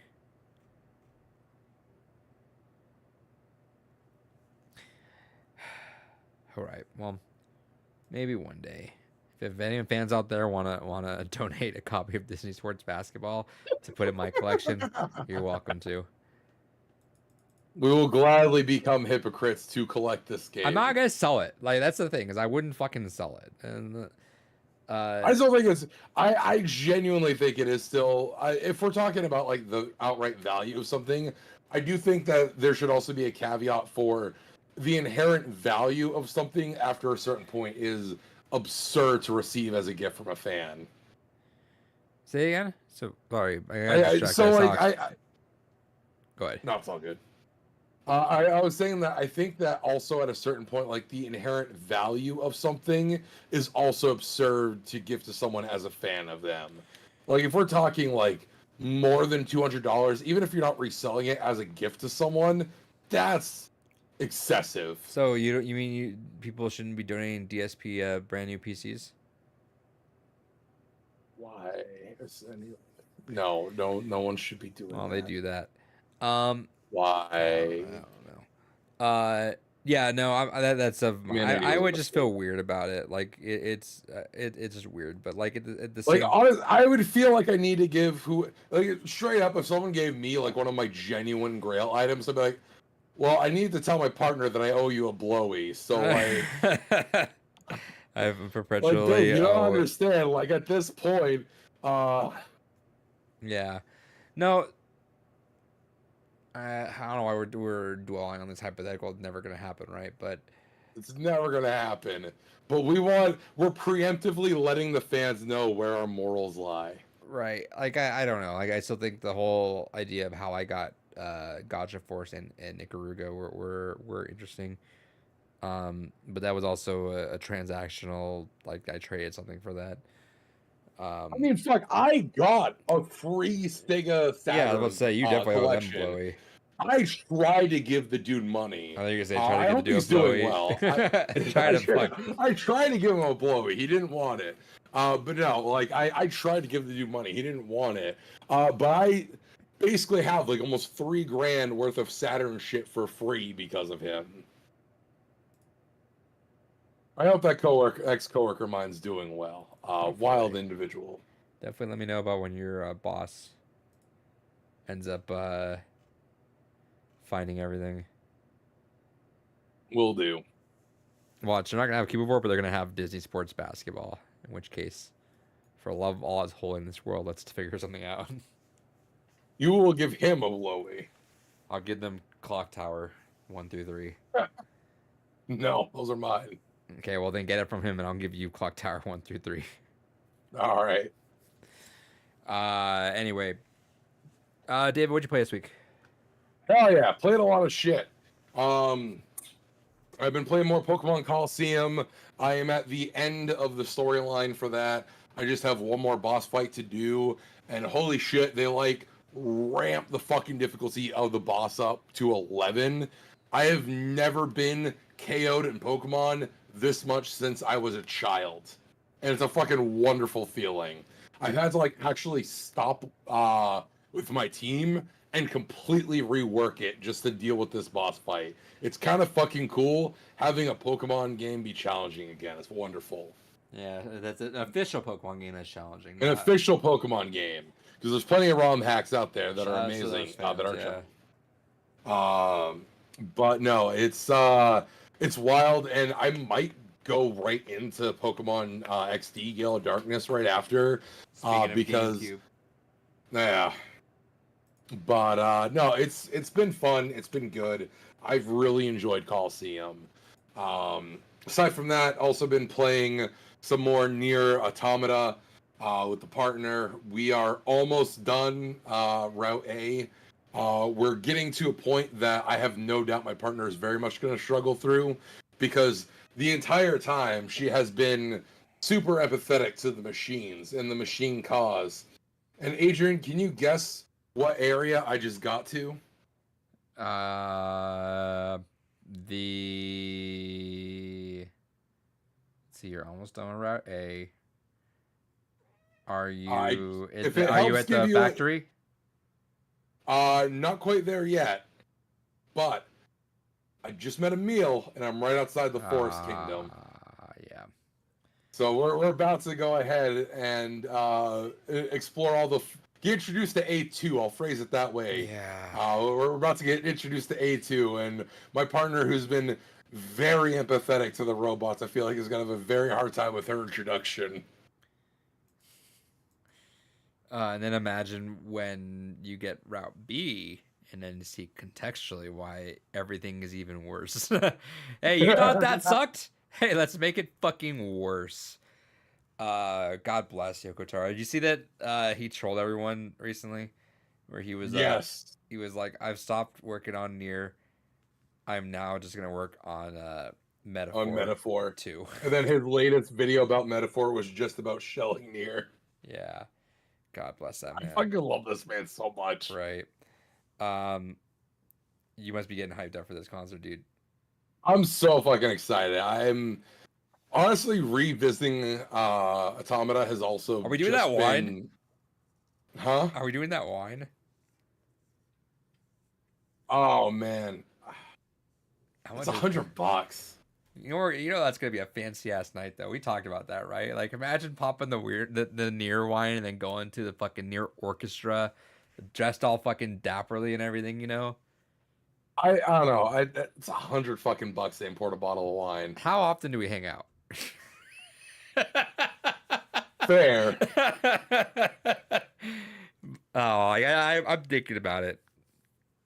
All right, well, maybe one day. If any fans out there wanna donate a copy of Disney Sports Basketball to put in my collection, you're welcome to. We will gladly become hypocrites to collect this game. I'm not gonna sell it. Like that's the thing, is I wouldn't fucking sell it. And I still think it's. I genuinely think it is still. If we're talking about like the outright value of something, I do think that there should also be a caveat for the inherent value of something after a certain point is absurd to receive as a gift from a fan. Say again. So sorry. Go ahead. No, it's all good. I was saying that I think that also at a certain point, like the inherent value of something is also absurd to give to someone as a fan of them. Like if we're talking like more than $200, even if you're not reselling it as a gift to someone, that's excessive. So you mean people shouldn't be donating DSP brand new PCs? Why? No one should be doing that. Well, they do that. Why? I don't know. Yeah, no, that's I would just feel weird about it. Like it's just weird, but like at the same. Like honestly, I would feel like I need to give straight up if someone gave me like one of my genuine Grail items, I'd be like, well, I need to tell my partner that I owe you a blowy. So like, I've perpetually. Like, dude, you don't understand. Like at this point, yeah, no. I don't know why we're dwelling on this hypothetical. It's never gonna happen, right? But it's never gonna happen. But we're preemptively letting the fans know where our morals lie. Right. Like I don't know. Like I still think the whole idea of how I got Gotcha Force and Ikaruga were interesting. But that was also a transactional, like I traded something for that. I mean, fuck, I got a free Sega Saturn. Yeah, I was about to say you definitely owe them blowy. I tried to give the dude money. I think you're gonna say try to give the dude a blowy. Well. I tried to give him a blowy. He didn't want it. But no, like I tried to give the dude money. He didn't want it. But I basically have like almost $3,000 worth of Saturn shit for free because of him. I hope that ex-coworker of mine's doing well. Wild individual. Definitely let me know about when your boss ends up finding everything. Will do. Watch, they're not gonna have Keyboard, but they're gonna have Disney Sports Basketball. In which case, for love of all that's holy in this world, let's figure something out. You will give him a blowy. I'll give them Clock Tower 1 through 3. No, those are mine. Okay, well then get it from him, and I'll give you Clock Tower 1 through 3. All right. Anyway, David, what'd you play this week? Hell yeah, played a lot of shit. I've been playing more Pokemon Coliseum. I am at the end of the storyline for that. I just have one more boss fight to do, and holy shit, they like ramp the fucking difficulty of the boss up to 11. I have never been KO'd in Pokemon this much since I was a child, and it's a fucking wonderful feeling. I've had to like actually stop with my team and completely rework it just to deal with this boss fight. It's kind of fucking cool having a Pokemon game be challenging again. It's wonderful. Yeah, that's an official Pokemon game that's challenging. An official Pokemon game. Because there's plenty of ROM hacks out there that are amazing. But no, it's wild, and I might go right into Pokemon XD Gale of Darkness right after. Because yeah. But no, it's been fun. It's been good. I've really enjoyed Coliseum. Aside from that, also been playing some more Nier Automata with the partner. We are almost done Route A. We're getting to a point that I have no doubt my partner is very much going to struggle through, because the entire time she has been super empathetic to the machines and the machine cause. And Adrian, can you guess what area I just got to? Let's see, you're almost done with Route A. Are you are you at the factory? Not quite there yet, but I just met Emil, and I'm right outside the Forest Kingdom. Yeah. So we're about to go ahead and explore all the. Get introduced to A2. I'll phrase it that way. Yeah. We're about to get introduced to A2, and my partner, who's been very empathetic to the robots, I feel like is going to have a very hard time with her introduction. And then imagine when you get Route B and then see contextually why everything is even worse. Hey, you thought that sucked? Hey, let's make it fucking worse. God bless Yoko Taro. Did you see that he trolled everyone recently? Where he was he was like, I've stopped working on Nier. I'm now just gonna work on Metaphor. On Metaphor 2. And then his latest video about Metaphor was just about shelling Nier. Yeah. God bless that man. I fucking love this man so much. Right. You must be getting hyped up for this concert, dude. I'm so fucking excited. I'm honestly revisiting Automata has also. Are we doing that wine? Huh? Are we doing that wine? Oh man. It's $100. You know that's gonna be a fancy ass night though. We talked about that, right? Like imagine popping the Nier wine and then going to the fucking Nier orchestra, dressed all fucking dapperly and everything, you know? I don't know. It's $100 to import a bottle of wine. How often do we hang out? Fair. I'm thinking about it.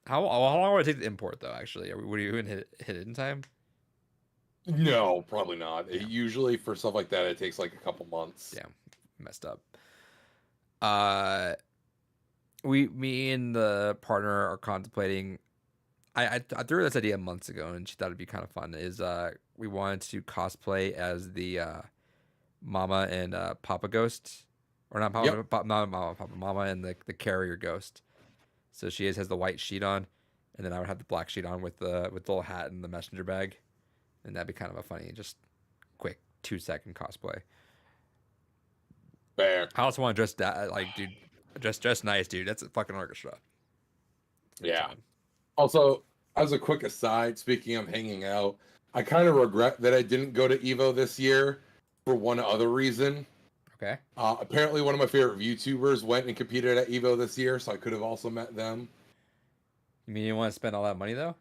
How long would it take to import though? Actually, would you even hit it in time? No, probably not. Yeah. Usually for stuff like that, it takes like a couple months. Yeah, messed up. Me and the partner are contemplating. I threw this idea months ago, and she thought it'd be kind of fun. Is we wanted to cosplay as the Mama and Papa Ghost, or not Papa, Yep. not Mama, Papa, Mama, and the carrier ghost. So she has the white sheet on, and then I would have the black sheet on with the little hat and the messenger bag, and that'd be kind of a funny, just quick 2-second cosplay. Fair. I also want to dress like, dude, dress nice, dude. That's a fucking orchestra. Yeah. Also, as a quick aside, speaking of hanging out, I kind of regret that I didn't go to Evo this year for one other reason. Okay. Apparently, one of my favorite YouTubers went and competed at Evo this year, so I could have also met them. You mean you want to spend all that money though?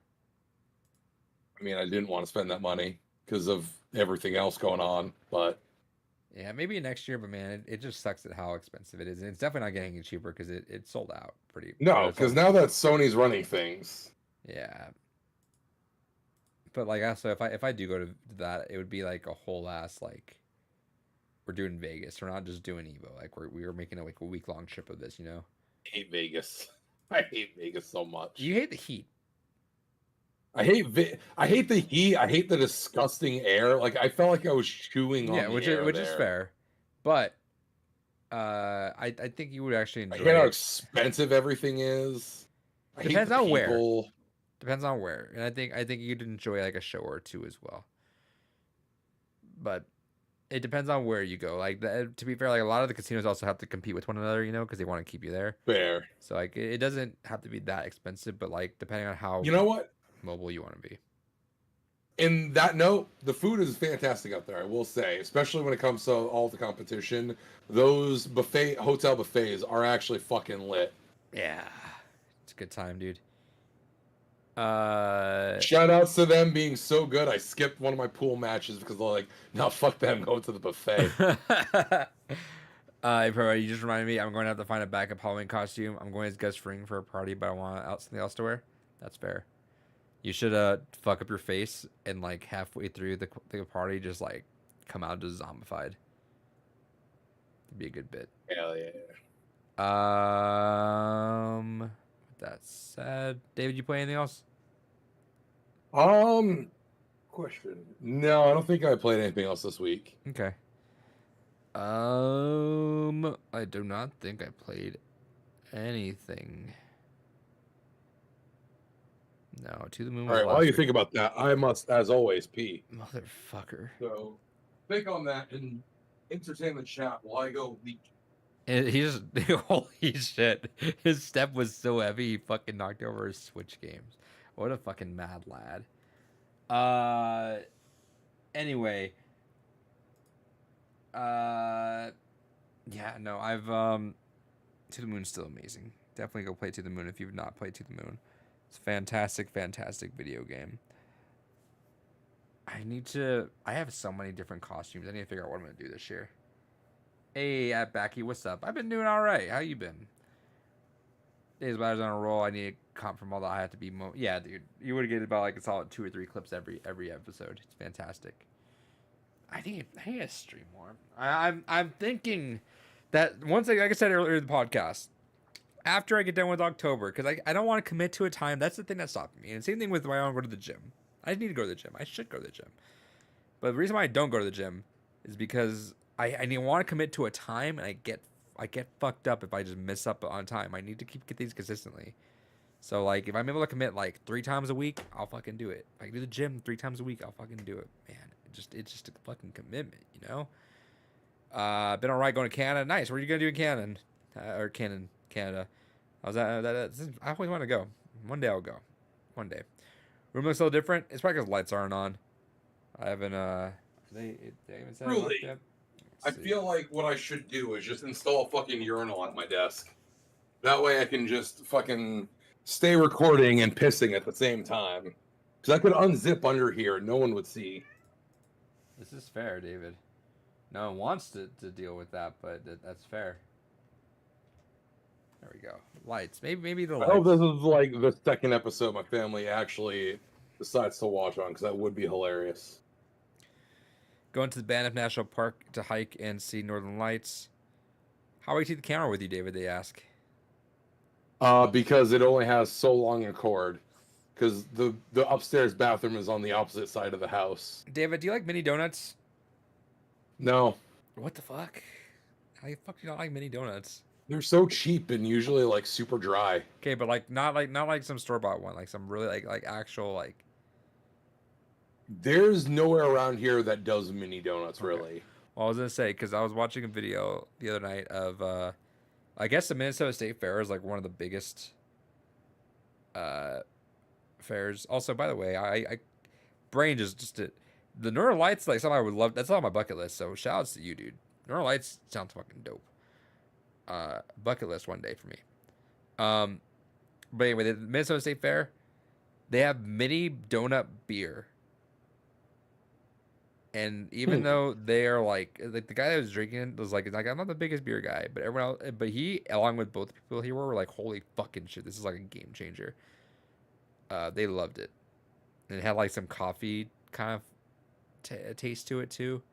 I mean, I didn't want to spend that money because of everything else going on, but yeah, maybe next year. But man, it just sucks at how expensive it is, and it's definitely not getting any cheaper because it sold out pretty. No, because now that Sony's running things. Yeah. But like also, if I do go to that, it would be like a whole ass like. We're doing Vegas. We're not just doing Evo. Like we were making like a week-long trip of this, you know. I hate Vegas. I hate Vegas so much. You hate the heat. I hate the heat. I hate the disgusting air. Like I felt like I was chewing on which is fair. But I think you would actually enjoy. I hate how expensive everything is. Depends on where. Depends on where, and I think you'd enjoy like a show or two as well. But it depends on where you go. Like to be fair, like a lot of the casinos also have to compete with one another, you know, because they want to keep you there. Fair. So like it doesn't have to be that expensive, but like depending on how mobile you want to be. In that note, the food is fantastic out there, I will say, especially when it comes to all the competition. Those hotel buffets are actually fucking lit. Yeah, it's a good time, dude. Shout outs to them being so good. I skipped one of my pool matches because they're like, no, fuck them, go to the buffet. Bro, you just reminded me, I'm going to have to find a backup Halloween costume. I'm going as Gus Fring for a party, but I want something else to wear. That's fair. You should fuck up your face and like halfway through the party just like come out just zombified. It'd be a good bit. Hell yeah. With that said, David, you play anything else? Question. No, I don't think I played anything else this week. Okay. I do not think I played anything. No, To the Moon. All right, while you think about that, I must, as always, pee. Motherfucker. So, think on that and entertain the chat while I go leak. And he just, holy shit. His step was so heavy, he fucking knocked over his Switch games. What a fucking mad lad. Anyway. Yeah, no, I've, To the Moon's still amazing. Definitely go play To the Moon if you've not played To the Moon. It's a fantastic, fantastic video game. I have so many different costumes. I need to figure out what I'm going to do this year. Hey, Backy, what's up? I've been doing all right. How you been? Days Batters on a roll. I need a comp from all that. I have to be yeah, dude. You would get about like a solid 2 or 3 clips every episode. It's fantastic. I need to stream more. I'm thinking that once, like I said earlier in the podcast, after I get done with October, because I don't want to commit to a time. That's the thing that's stopping me. And same thing with when I want to go to the gym. I need to go to the gym. I should go to the gym. But the reason why I don't go to the gym is because I want to commit to a time, and I get fucked up if I just miss up on time. I need to get things consistently. So like if I'm able to commit like 3 times a week, I'll fucking do it. If I can do the gym 3 times a week, I'll fucking do it. Man, it's just a fucking commitment, you know? Been alright going to Canada. Nice. What are you gonna do in Canada? Canada. I always want to go. One day I'll go. One day. Room looks a little different. It's probably because lights aren't on. I haven't they haven't set it up yet. I feel like what I should do is just install a fucking urinal at my desk. That way I can just fucking stay recording and pissing at the same time. Because I could unzip under here and no one would see. This is fair, David. No one wants to deal with that, but that's fair. There we go. Lights. Maybe the lights. I hope this is like the second episode my family actually decides to watch on, because that would be hilarious. Going to the Banff National Park to hike and see Northern Lights. How do you take the camera with you, David? They ask. Because it only has so long a cord. Because the upstairs bathroom is on the opposite side of the house. David, do you like mini donuts? No. What the fuck? How the fuck do you not like mini donuts? They're so cheap and usually like super dry. Okay, but like not like some store bought one, like some really like actual like. There's nowhere around here that does mini donuts, okay. Really. Well, I was gonna say, because I was watching a video the other night of, I guess the Minnesota State Fair is like one of the biggest fairs. Also, by the way, I brain just did the Northern Lights, like something I would love. That's on my bucket list. So shout outs to you, dude. Northern Lights sounds fucking dope. Bucket list one day for me. But anyway, the Minnesota State Fair, they have mini donut beer. And even though they are like the guy that was drinking was like I'm not the biggest beer guy, but everyone else, but he, along with both people here, were like, holy fucking shit, this is like a game changer. They loved it, and it had like some coffee kind of taste to it too.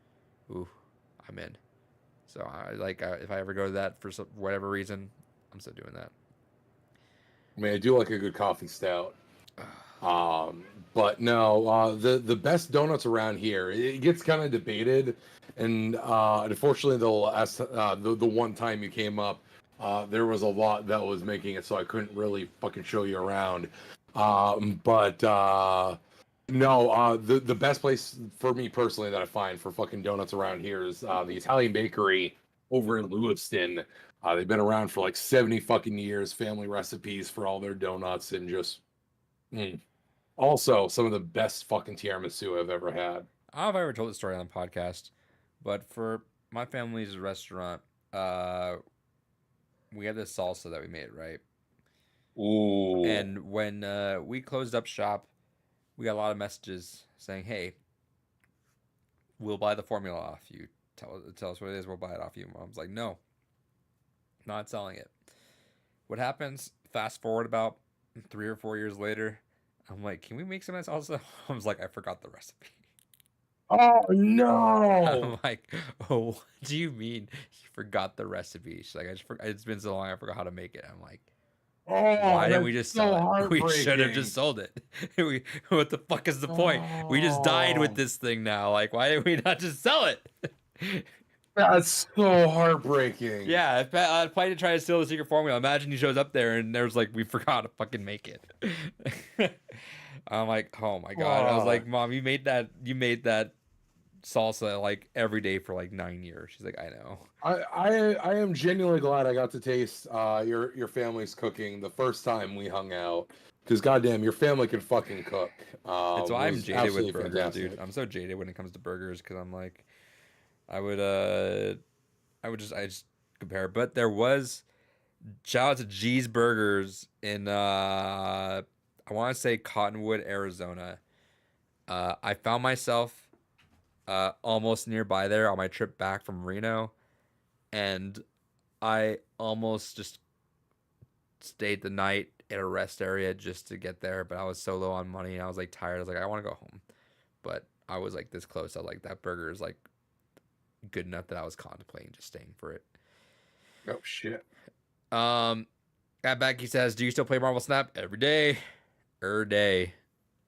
Ooh, I'm in. So I like if I ever go to that for whatever reason, I'm still doing that. I mean, I do like a good coffee stout. But no, the best donuts around here, it gets kind of debated, and unfortunately, the one time you came up, there was a lot that was making it, so I couldn't really fucking show you around. But no, the best place for me personally that I find for fucking donuts around here is the Italian Bakery over in Lewiston. They've been around for like 70 fucking years, family recipes for all their donuts, and just also some of the best fucking tiramisu I've ever had. I don't know if I ever told the story on the podcast, but for my family's restaurant, we had this salsa that we made, right? Ooh. And when we closed up shop, we got a lot of messages saying, hey, we'll buy the formula off you. Tell us what it is, we'll buy it off you. Mom's like, no, not selling it. What happens? Fast forward about 3 or 4 years later, I'm like, can we make some of this salsa? I was like, I forgot the recipe. Oh, no. I'm like, oh, what do you mean you forgot the recipe? She's like, it's been so long, I forgot how to make it. I'm like, oh, why didn't we just sell it? We should have just sold it. What the fuck is the point? We just died with this thing now. Like, why did we not just sell it? That's so heartbreaking. Yeah, if Pite to try to steal the secret formula, imagine he shows up there and there's like, we forgot to fucking make it. I'm like, oh my god. I was like, Mom, you made that salsa like every day for like 9 years. She's like, I know. I am genuinely glad I got to taste your family's cooking the first time we hung out. Because goddamn, your family can fucking cook. That's why I'm jaded with burgers, fantastic. Dude. I'm so jaded when it comes to burgers because I'm like, I just compare. But there was, shout out to G's Burgers in I want to say Cottonwood, Arizona. I found myself almost nearby there on my trip back from Reno, and I almost just stayed the night at a rest area just to get there, but I was so low on money and I was like tired. I was like, I want to go home, but I was like this close. I was like, that burger is like good enough that I was contemplating just staying for it. Oh shit. At Becky says, do you still play Marvel Snap? Every day.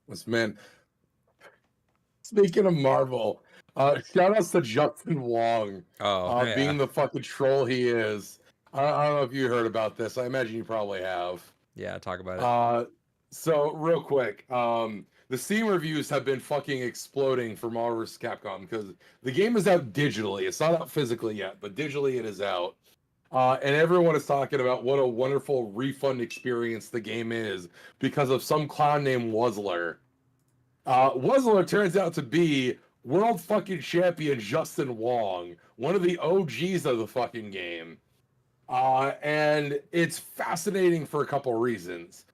Listen, man, speaking of Marvel, shout outs to Justin Wong. Yeah. Being the fucking troll he is. I don't know if you heard about this. I imagine you probably have. Yeah, talk about it. So real quick, the Steam reviews have been fucking exploding for Marvel vs. Capcom because the game is out digitally. It's not out physically yet, but digitally it is out. And everyone is talking about what a wonderful refund experience the game is because of some clown named Wuzzler. Wuzzler turns out to be world fucking champion Justin Wong, one of the OGs of the fucking game. And it's fascinating for a couple reasons.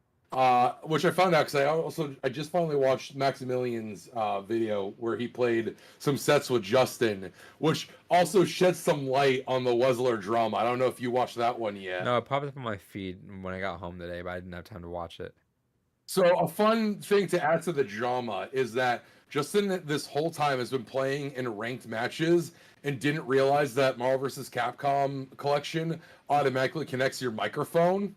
Which I found out because I just finally watched Maximilian's video where he played some sets with Justin, which also shed some light on the Wesler drama. I don't know if you watched that one yet. No, it popped up on my feed when I got home today, but I didn't have time to watch it. So a fun thing to add to the drama is that Justin this whole time has been playing in ranked matches and didn't realize that Marvel vs. Capcom collection automatically connects your microphone.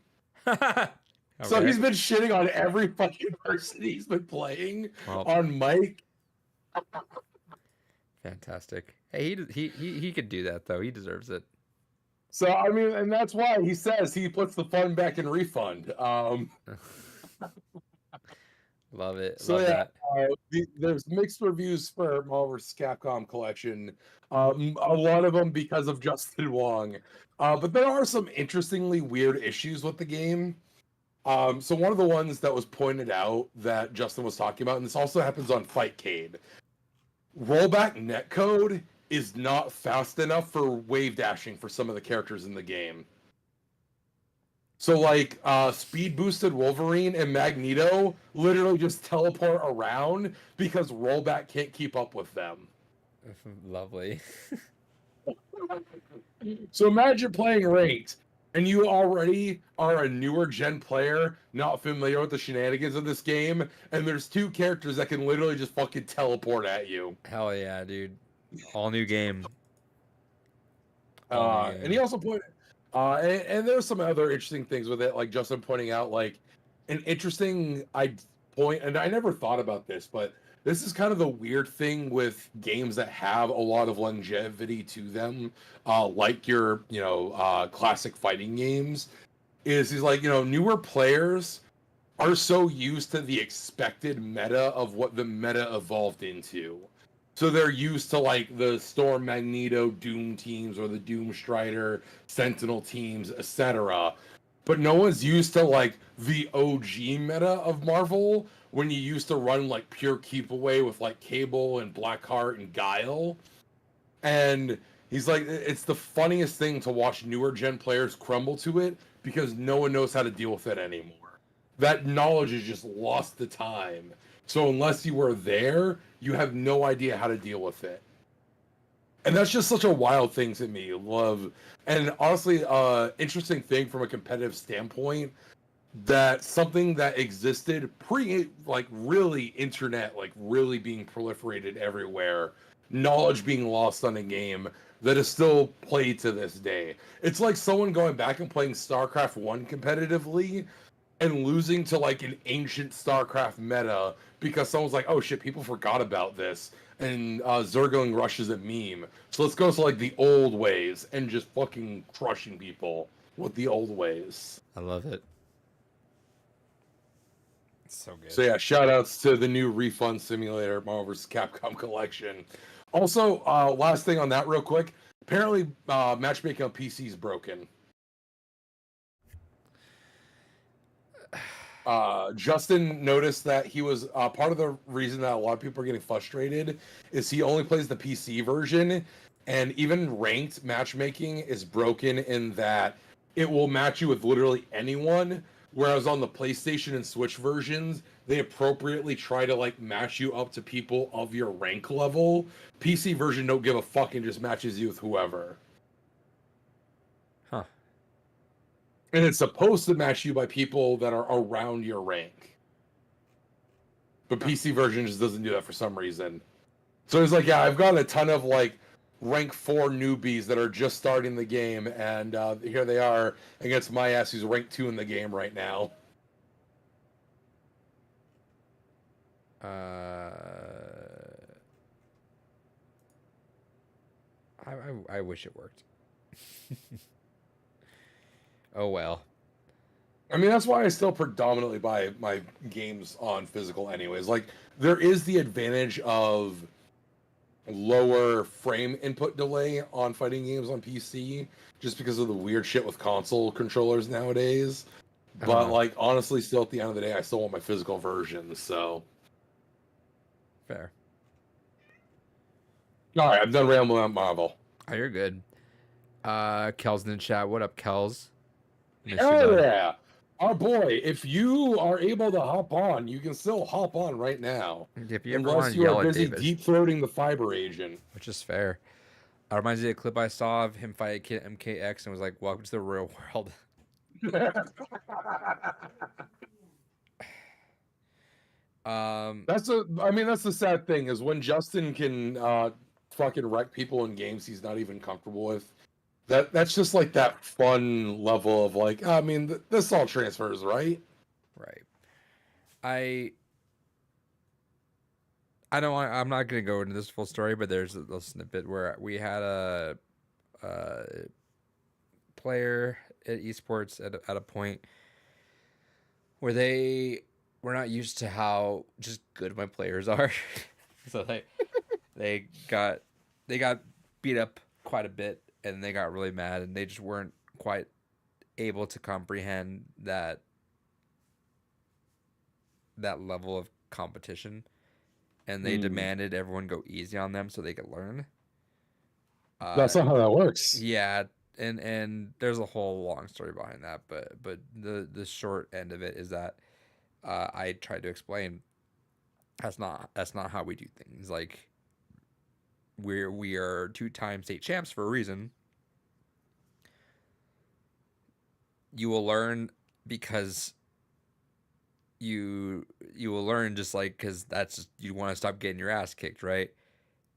Okay. So he's been shitting on every fucking person he's been playing on mic. Fantastic. Hey, he could do that though. He deserves it. So I mean, and that's why he says he puts the fun back in Refund. Love it. So Love that. There's mixed reviews for Marvel vs. Capcom collection. A lot of them because of Justin Wong. But there are some interestingly weird issues with the game. So one of the ones that was pointed out that Justin was talking about, and this also happens on Fightcade, rollback netcode is not fast enough for wave dashing for some of the characters in the game. So like speed boosted Wolverine and Magneto literally just teleport around because rollback can't keep up with them. Lovely. So imagine playing ranked and you already are a newer gen player, not familiar with the shenanigans of this game, and there's two characters that can literally just fucking teleport at you. Hell yeah, dude. All new game. And he also pointed, and there's some other interesting things with it, like Justin pointing out, like an interesting point, and I never thought about this, but this is kind of the weird thing with games that have a lot of longevity to them, like your, classic fighting games, is he's like, newer players are so used to the expected meta of what the meta evolved into. So they're used to like the Storm Magneto Doom teams or the Doom Strider Sentinel teams, etc. But no one's used to like the OG meta of Marvel when you used to run like pure keep away with like Cable and Blackheart and Guile. And he's like, it's the funniest thing to watch newer gen players crumble to it because no one knows how to deal with it anymore. That knowledge is just lost to time. So unless you were there, you have no idea how to deal with it. And that's just such a wild thing to me. Love. And honestly, interesting thing from a competitive standpoint, that something that existed like really internet, like really being proliferated everywhere, knowledge being lost on a game that is still played to this day. It's like someone going back and playing StarCraft 1 competitively and losing to like an ancient StarCraft meta because someone's like, oh shit, people forgot about this. And Zergling rushes a meme. So let's go to like the old ways and just fucking crushing people with the old ways. I love it. It's so good. So yeah, shout outs to the new Refund Simulator Marvel vs. Capcom collection. Also, last thing on that real quick. Apparently, matchmaking on PC is broken. Justin noticed that he was part of the reason that a lot of people are getting frustrated is he only plays the PC version, and even ranked matchmaking is broken in that it will match you with literally anyone, whereas on the PlayStation and Switch versions they appropriately try to like match you up to people of your rank level. PC version don't give a fuck and just matches you with whoever. And it's supposed to match you by people that are around your rank. But PC version just doesn't do that for some reason. So he's like, yeah, I've got a ton of like rank 4 newbies that are just starting the game, and here they are against my ass who's rank 2 in the game right now. I wish it worked. Oh well. I mean, that's why I still predominantly buy my games on physical anyways. Like, there is the advantage of lower frame input delay on fighting games on PC, just because of the weird shit with console controllers nowadays. But, like, honestly, still at the end of the day, I still want my physical version, so. Fair. Alright, I'm done rambling on Marvel. Oh, you're good. Kel's in the chat. What up, Kels? Oh, yeah. Our boy, if you are able to hop on, you can still hop on right now. If you ever want Unless to you are yell at busy David, deep throating the fiber agent. which is fair. It reminds me of a clip I saw of him fight MKX and was like, "Welcome to the real world." That's the sad thing is when Justin can fucking wreck people in games he's not even comfortable with. That's just like that fun level of like, I mean, this all transfers, right? Right. I don't want. I'm not gonna go into this full story, but there's a snippet where we had a player at esports at a point where they were not used to how just good my players are, so they got beat up quite a bit, and they got really mad, and they just weren't quite able to comprehend that level of competition, and they demanded everyone go easy on them so they could learn. That's not how that works. Yeah, and there's a whole long story behind that, but the short end of it is that I tried to explain that's not how we do things. Like we are 2-time state champs for a reason. You will learn because you will learn just like because that's you want to stop getting your ass kicked, right?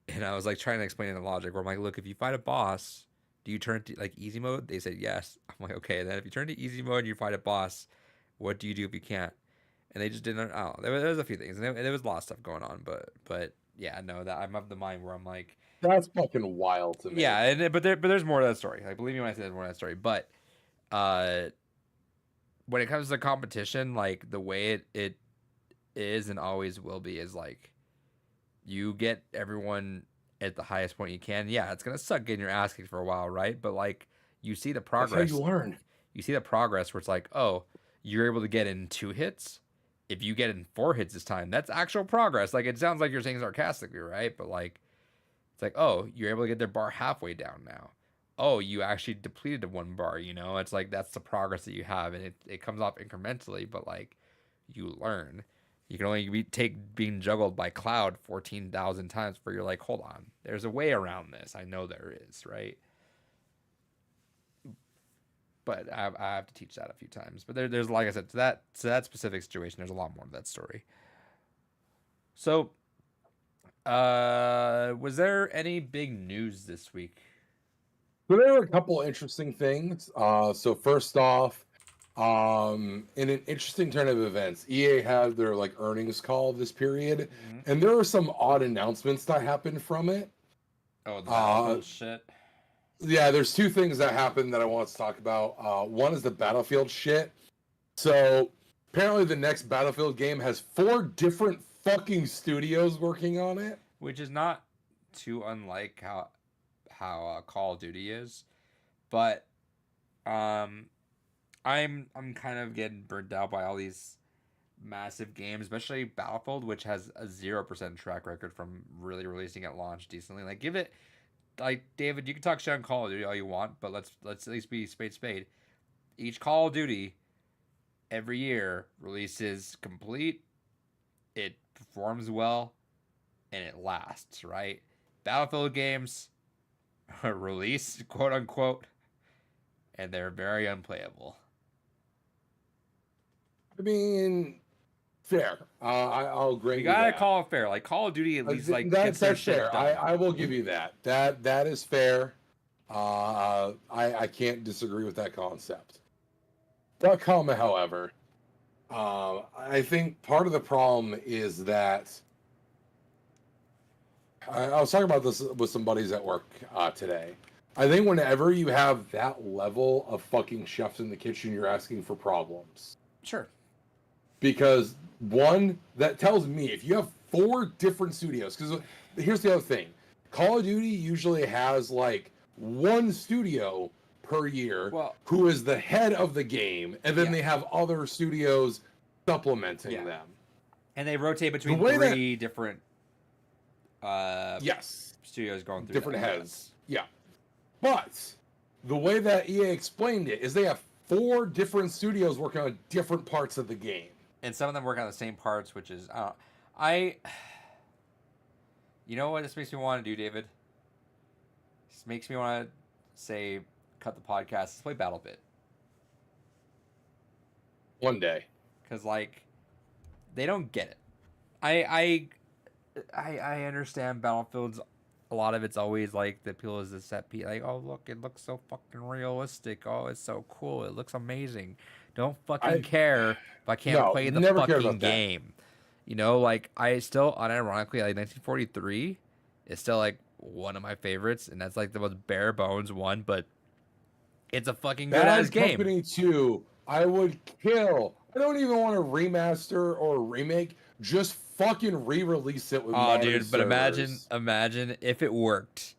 And I was like trying to explain the logic where I'm like, look, if you fight a boss, do you turn to like easy mode? They said yes. I'm like, okay. And then if you turn to easy mode and you fight a boss, what do you do if you can't? And they just didn't. Oh, there was a few things, and there was a lot of stuff going on. But yeah, no, that I'm of the mind where I'm like, that's fucking wild to me. Yeah, and but there's more to that story. Like believe me when I say there's more to that story. But when it comes to competition, like the way it is and always will be is like you get everyone at the highest point you can. Yeah, it's gonna suck getting your ass kicked for a while, right? But like you see the progress. That's how you learn. You see the progress where it's like, oh, you're able to get in 2 hits. If you get in 4 hits this time, that's actual progress. Like it sounds like you're saying sarcastically, right? But like it's like, oh, you're able to get their bar halfway down now. Oh, you actually depleted 1 bar, you know? It's like that's the progress that you have, and it comes off incrementally, but like you learn. You can only take being juggled by Cloud 14,000 times before you're like, hold on, there's a way around this. I know there is, right? But I have to teach that a few times. But there's like I said, to that specific situation, there's a lot more to that story. So, was there any big news this week? So there were a couple interesting things. So first off, in an interesting turn of events, EA had their like earnings call this period, and there were some odd announcements that happened from it. Oh, the Battlefield shit. Yeah, there's 2 things that happened that I want to talk about. One is the Battlefield shit. So apparently, the next Battlefield game has 4 different fucking studios working on it, which is not too unlike how Call of Duty is, but I'm kind of getting burnt out by all these massive games, especially Battlefield, which has a 0% track record from really releasing at launch decently. Like give it, like David, you can talk shit on Call of Duty all you want, but let's at least be spade. Each Call of Duty every year releases complete, it performs well, and it lasts, right? Battlefield games release, quote unquote, and they're very unplayable. I mean, fair. I'll agree. You gotta call it fair. Like Call of Duty, at least like that's fair. I will give you that. That is fair. I can't disagree with that concept. But however, I think part of the problem is that I was talking about this with some buddies at work today. I think whenever you have that level of fucking chefs in the kitchen, you're asking for problems. Sure. Because one, that tells me if you have 4 different studios, because here's the other thing. Call of Duty usually has like 1 studio per year who is the head of the game, and then they have other studios supplementing them. And they rotate between 3 different studios going through different heads. Yeah. But the way that EA explained it is they have 4 different studios working on different parts of the game. And some of them work on the same parts, which is you know what this makes me want to do, David? This makes me want to say, cut the podcast. Let's play BattleBit. One day. Because, like, they don't get it. I understand Battlefield's, a lot of it's always, like, the appeal is the set piece. Like, oh, look, it looks so fucking realistic. Oh, it's so cool. It looks amazing. Don't fucking care if I can't play the fucking game. You know, like, I still, unironically, like, 1943 is still, like, one of my favorites. And that's, like, the most bare bones one. But it's a fucking good-ass game. Bad Company 2, I would kill. I don't even want to remaster or remake. Just fucking re-release it with dude, servers. But imagine if it worked.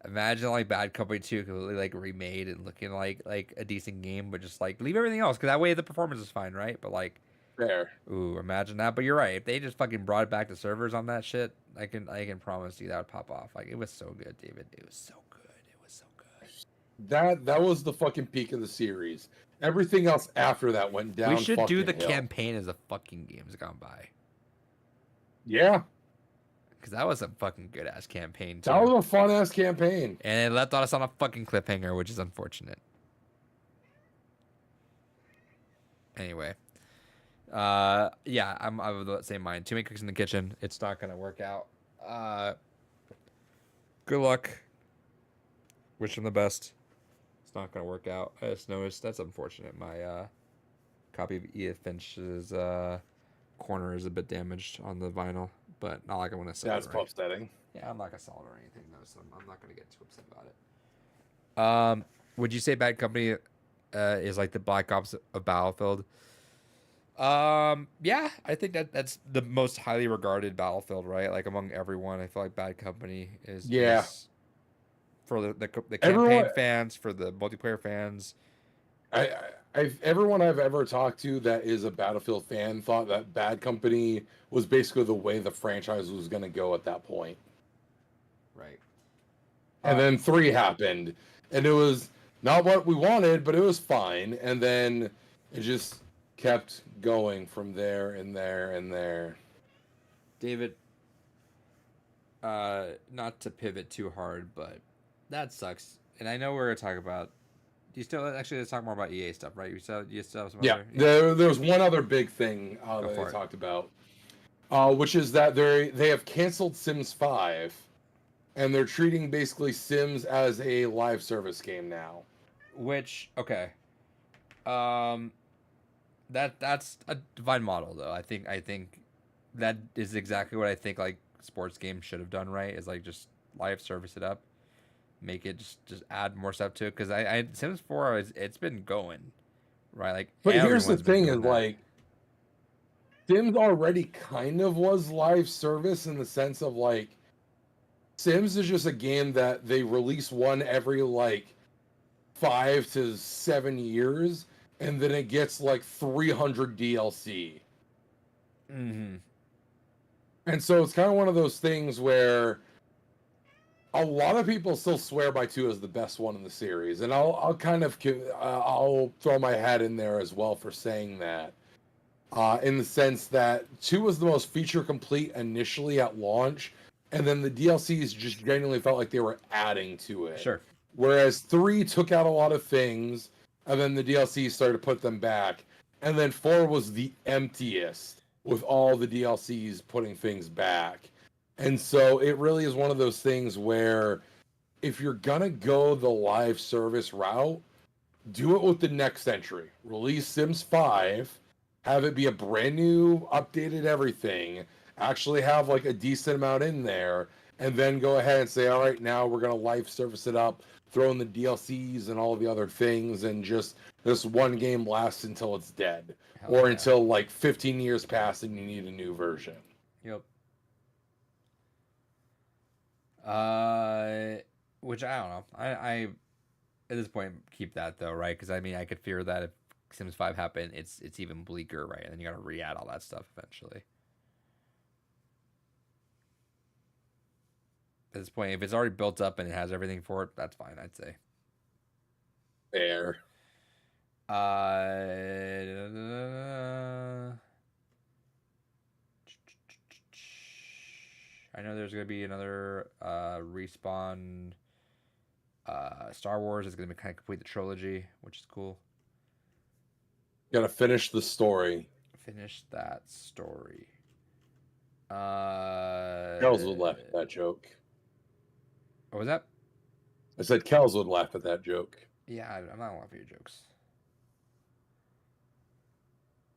Imagine like Bad Company 2 completely like remade and looking like a decent game, but just like leave everything else, because that way the performance is fine, right? But like, fair. Ooh, imagine that. But you're right. If they just fucking brought it back to servers on that shit, I can promise you that would pop off. Like, it was so good, David. It was so good. It was so good. That was the fucking peak of the series. Everything else after that went down. We should do the campaign as the fucking game's gone by. Yeah. Because that was a fucking good ass campaign too. That was a fun ass campaign. And it left us on a fucking cliffhanger, which is unfortunate. Anyway. Yeah, I'm of the same mind. Too many cooks in the kitchen. It's not gonna work out. Good luck. Wish them the best. It's not gonna work out. I just noticed that's unfortunate. My copy of Edith Finch's corner is a bit damaged on the vinyl, but not like I want to sell it. That's upsetting. Yeah, I'm not gonna sell it or anything though, so I'm not gonna get too upset about it. Would you say Bad Company is like the Black Ops of Battlefield? Yeah, I think that's the most highly regarded Battlefield, right? Like among everyone, I feel like Bad Company is for the campaign fans, for the multiplayer fans. Everyone I've ever talked to that is a Battlefield fan thought that Bad Company was basically the way the franchise was going to go at that point. Right. And then 3 happened, and it was not what we wanted, but it was fine. And then it just kept going from there and there and there. David, not to pivot too hard, but that sucks. And I know we're going to talk about... You still actually let's talk more about EA stuff, right? You still have some other... There's one other big thing that they talked about, which is that they have canceled Sims 5, and they're treating basically Sims as a live service game now. Which that's a divine model, though. I think that is exactly what I think like sports games should have done, right? Is like just live service it up. Make it just add more stuff to it, because I Sims 4 it's been going, right? Like, but here's the thing is like Sims already kind of was live service in the sense of like Sims is just a game that they release one every like 5 to 7 years, and then it gets like 300 DLC. Mm-hmm. And so it's kind of one of those things where a lot of people still swear by 2 as the best one in the series, and I'll throw my hat in there as well for saying that, in the sense that 2 was the most feature complete initially at launch, and then the DLCs just genuinely felt like they were adding to it. Sure. Whereas 3 took out a lot of things, and then the DLCs started to put them back, and then 4 was the emptiest with all the DLCs putting things back. And so it really is one of those things where if you're going to go the live service route, do it with the next entry. Release Sims 5, have it be a brand new, updated everything, actually have like a decent amount in there, and then go ahead and say, all right, now we're going to live service it up, throw in the DLCs and all the other things, and just this one game lasts until it's dead. Until like 15 years pass and you need a new version. Yep. Which I don't know. I at this point keep that though, right? Because I mean, I could fear that if Sims 5 happened, it's even bleaker, right? And then you got to re-add all that stuff eventually. At this point, if it's already built up and it has everything for it, that's fine, I'd say. Fair. I know there's gonna be another respawn. Star Wars is gonna be kind of complete the trilogy, which is cool. Gotta finish the story. Finish that story. Kells would laugh at that joke. What was that? I said Kells would laugh at that joke. Yeah, I'm not laughing at your jokes.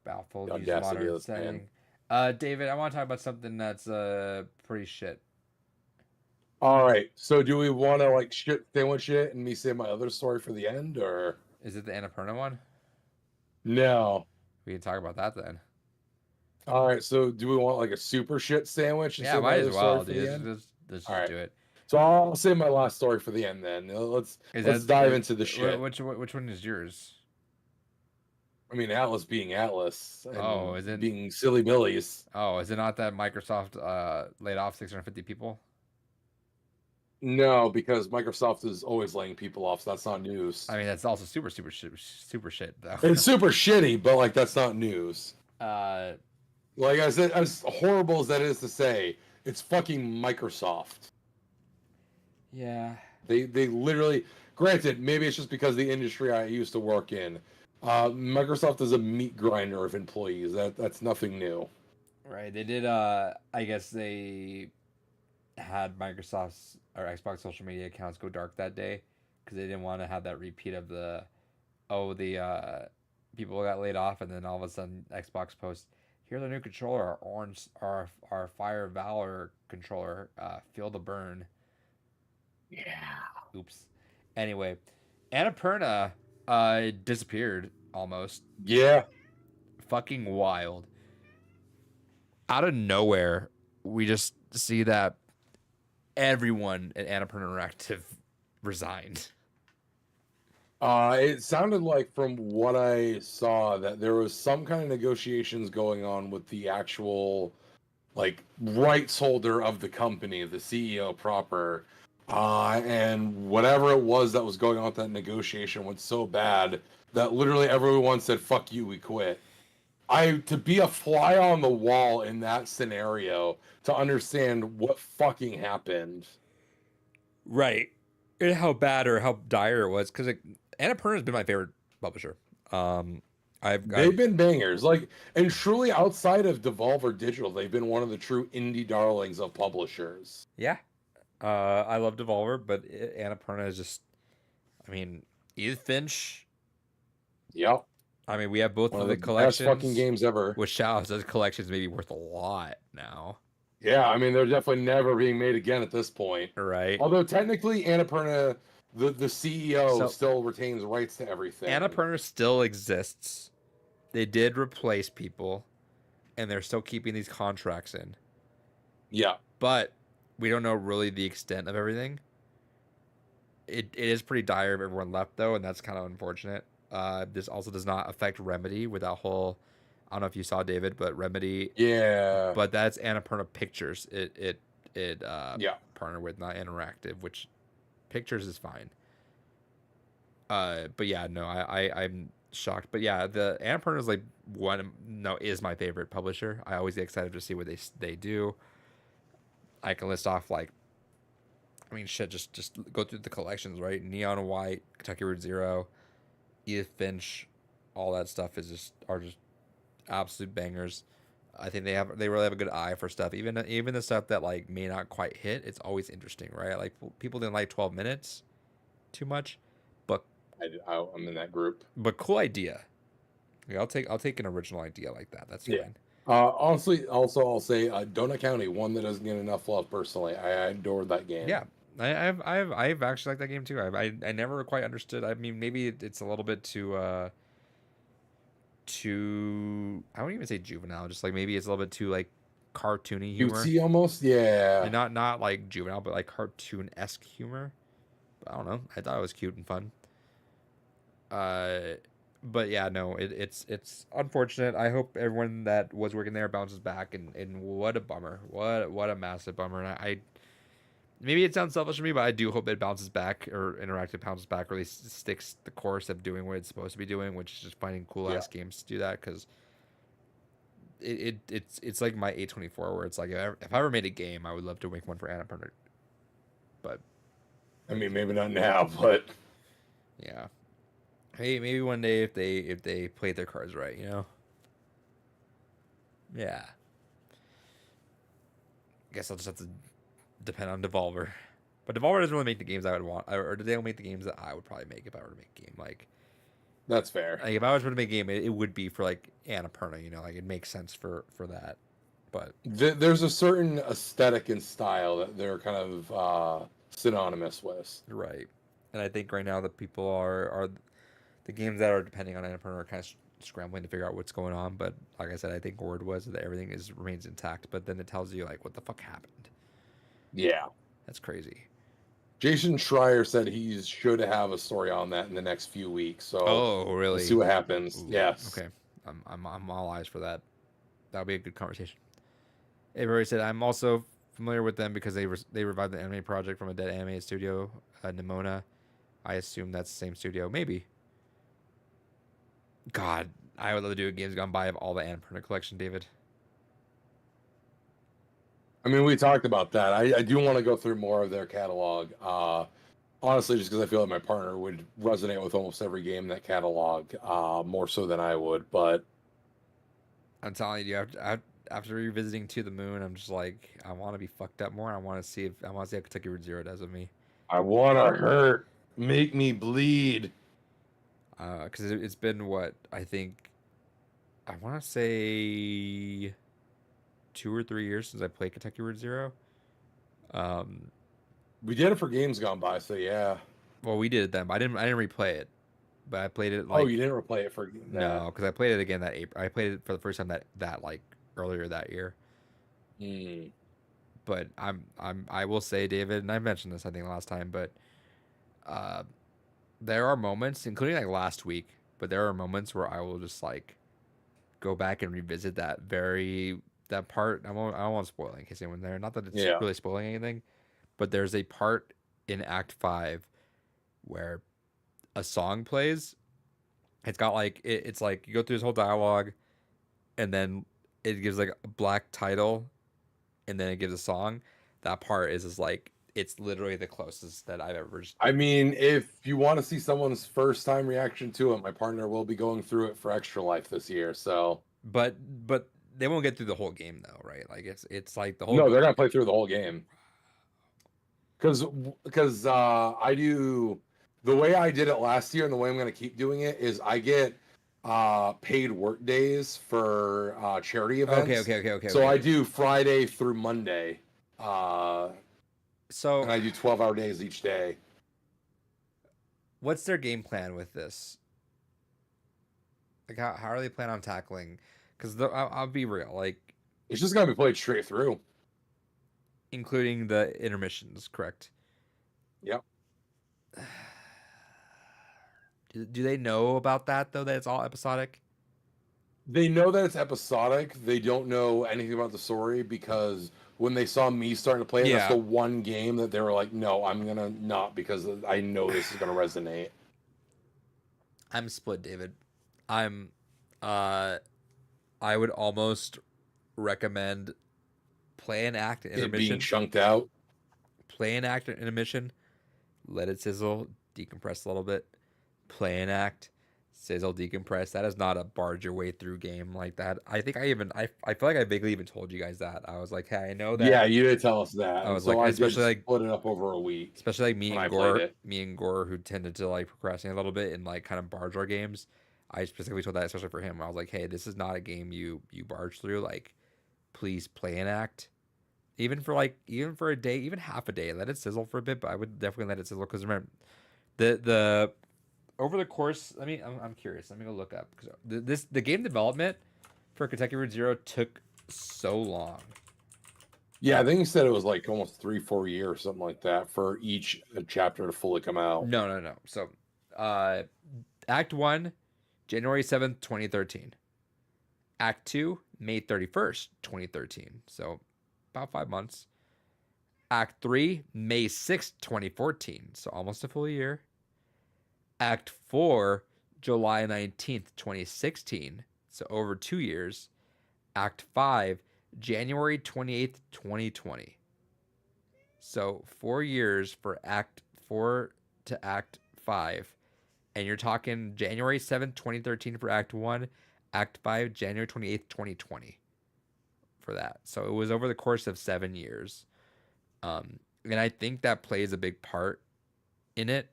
Battlefield use Audacity modern of this setting. man. David, I want to talk about something that's pretty shit. All right. So do we want to like say one shit and me say my other story for the end, or is it the Annapurna one? No. We can talk about that then. All right. So do we want like a super shit sandwich? And yeah, might as well, dude. Let's just do it. So I'll say my last story for the end then. Let's dive into the shit. Which one is yours? I mean, Atlas being Atlas. Oh, is it being silly billies? Oh, is it not that Microsoft laid off 650 people? No, because Microsoft is always laying people off, so that's not news. I mean, that's also super shit, though. It's super shitty, but like that's not news. Like I said, as horrible as that is to say, it's fucking Microsoft. Yeah. They literally. Granted, maybe it's just because the industry I used to work in. Microsoft is a meat grinder of employees. That's nothing new. Right. They did. I guess they had Microsoft's or Xbox social media accounts go dark that day because they didn't want to have that repeat of the people got laid off and then all of a sudden Xbox posts, here's our new controller, our Fire Valor controller, feel the burn. Yeah. Oops. Anyway, Annapurna disappeared almost. Yeah. Fucking wild. Out of nowhere, we just see that everyone at Annapurna Interactive resigned. It sounded like from what I saw that there was some kind of negotiations going on with the actual like rights holder of the company, the CEO proper. And whatever it was that was going on with that negotiation went so bad that literally everyone said, fuck you, we quit. To be a fly on the wall in that scenario to understand what fucking happened. Right. And how bad or how dire it was. Because Annapurna has been my favorite publisher. They've been bangers. Like, and truly outside of Devolver Digital, they've been one of the true indie darlings of publishers. Yeah. I love Devolver, but Annapurna is just, I mean, Edith Finch. Yep. I mean, we have both of the collections. Best fucking games ever. Which shout those collections may be worth a lot now. Yeah, I mean, they're definitely never being made again at this point. Right. Although technically Annapurna, the CEO still retains rights to everything. Annapurna still exists. They did replace people, and they're still keeping these contracts in. Yeah. But we don't know really the extent of everything. It is pretty dire if everyone left, though, and that's kind of unfortunate. This also does not affect Remedy with that whole... I don't know if you saw, David, but Remedy... Yeah. But that's Annapurna Pictures. It yeah. partnered with, not Interactive, which Pictures is fine. But yeah, no, I'm shocked. But yeah, the Annapurna is like is my favorite publisher. I always get excited to see what they do. I can list off like, I mean, shit, just go through the collections, right? Neon White, Kentucky Route Zero, Edith Finch, all that stuff are just absolute bangers. I think they really have a good eye for stuff. Even the stuff that like may not quite hit, it's always interesting, right? Like people didn't like 12 minutes too much, but I'm in that group. But cool idea. Yeah, I'll take an original idea like that. That's fine. Honestly, also I'll say Donut County, one that doesn't get enough love personally. I adored that game. Yeah, I've actually liked that game too. I never quite understood. I mean, maybe it's a little bit too I wouldn't even say juvenile. Just like maybe it's a little bit too like cartoony humor. Cutesy almost, yeah. And not like juvenile, but like cartoon-esque humor. But I don't know. I thought it was cute and fun. But yeah, no, it's unfortunate. I hope everyone that was working there bounces back, and what a bummer. What a massive bummer. And maybe it sounds selfish to me, but I do hope it bounces back, or Interactive bounces back, or at least sticks the course of doing what it's supposed to be doing, which is just finding cool ass games to do that. Because it's like my A24, where it's like if I ever made a game, I would love to make one for Annapurna. But I mean, maybe not now, but yeah, hey, maybe one day if they play their cards right, Yeah. I guess I'll just have to depend on Devolver. But Devolver doesn't really make the games I would want, or they don't make the games that I would probably make if I were to make a game. Like, that's fair. Like if I was to make a game, it would be for like Annapurna. Like it makes sense for that. But there's a certain aesthetic and style that they're kind of synonymous with. Right. And I think right now the people are the games that are depending on Annapurna are kind of scrambling to figure out what's going on. But like I said, I think word was that everything remains intact. But then it tells you like what the fuck happened. Yeah, that's crazy. Jason Schreier said he should have a story on that in the next few weeks. So really? We'll see what happens. Ooh, yes. Okay. I'm all eyes for that. That'll be a good conversation. Avery said, I'm also familiar with them because they revived the anime project from a dead anime studio, Nimona. I assume that's the same studio. Maybe. God, I would love to do a Games Gone By of all the Annapurna collection, David. I mean, we talked about that. I do want to go through more of their catalog. Honestly, just because I feel like my partner would resonate with almost every game in that catalog, more so than I would. But I'm telling you, after revisiting To the Moon, I'm just like, I want to be fucked up more. I want to see how Kentucky Route Zero does with me. I want to hurt, make me bleed. Because it's been what I think, I want to say 2 or 3 years since I played Kentucky Route Zero. We did it for Games Gone By, so yeah. Well, we did it then, but I didn't replay it. But I played it like. Oh, you didn't replay it for that? No, because I played it again that April. I played it for the first time that like earlier that year. But I will say, David, and I mentioned this I think last time, but there are moments, including like last week, but there are moments where I will just like go back and revisit that part. I won't spoil it in case anyone's there. Not that it's really spoiling anything, but there's a part in Act 5 where a song plays. It's got like it's like you go through this whole dialogue, and then it gives like a black title, and then it gives a song. That part is like it's literally the closest that I've ever. I mean, if you want to see someone's first time reaction to it, my partner will be going through it for Extra Life this year. So, but they won't get through the whole game though, right? Like it's like the whole. No, they're gonna play through the whole game. Because I do the way I did it last year, and the way I'm gonna keep doing it is I get paid work days for charity events. Okay. So I do Friday through Monday. And I do 12-hour days each day. What's their game plan with this? Like how are they planning on tackling? Because I'll be real, like it's just gonna be played straight through, including the intermissions. Correct? Yep. Do they know about that though? That it's all episodic. They know that it's episodic. They don't know anything about the story because when they saw me starting to play it, that's the one game that they were like, "No, I'm gonna not," because I know this is gonna resonate. I'm split, David. I would almost recommend play an act intermission. It being chunked out. Play an act intermission. Let it sizzle. Decompress a little bit. Play an act. Sizzle, decompress. That is not a barge your way through game like that. I think I feel like I vaguely even told you guys that. I was like, hey, I know that. Yeah, you did tell us that. I was so like, especially like split it up over a week. Especially like me and Gore, who tended to like procrastinate a little bit and like kind of barge our games. I specifically told that, especially for him. I was like, hey, this is not a game you barge through. Like, please play an act. Even for a day, even half a day, let it sizzle for a bit. But I would definitely let it sizzle because remember, the over the course. I'm curious. Let me go look up because the game development for Kentucky Route Zero took so long. Yeah, I think you said it was like almost 3-4 years, something like that, for each chapter to fully come out. No. So, Act 1, January 7th, 2013. Act 2, May 31st, 2013. So, about 5 months. Act 3, May 6th, 2014. So almost a full year. Act 4, July 19th, 2016. So over 2 years. Act 5, January 28th, 2020. So 4 years for Act 4 to Act 5. And you're talking January 7th, 2013 for Act 1, Act 5, January 28th, 2020 for that. So it was over the course of 7 years. And I think that plays a big part in it.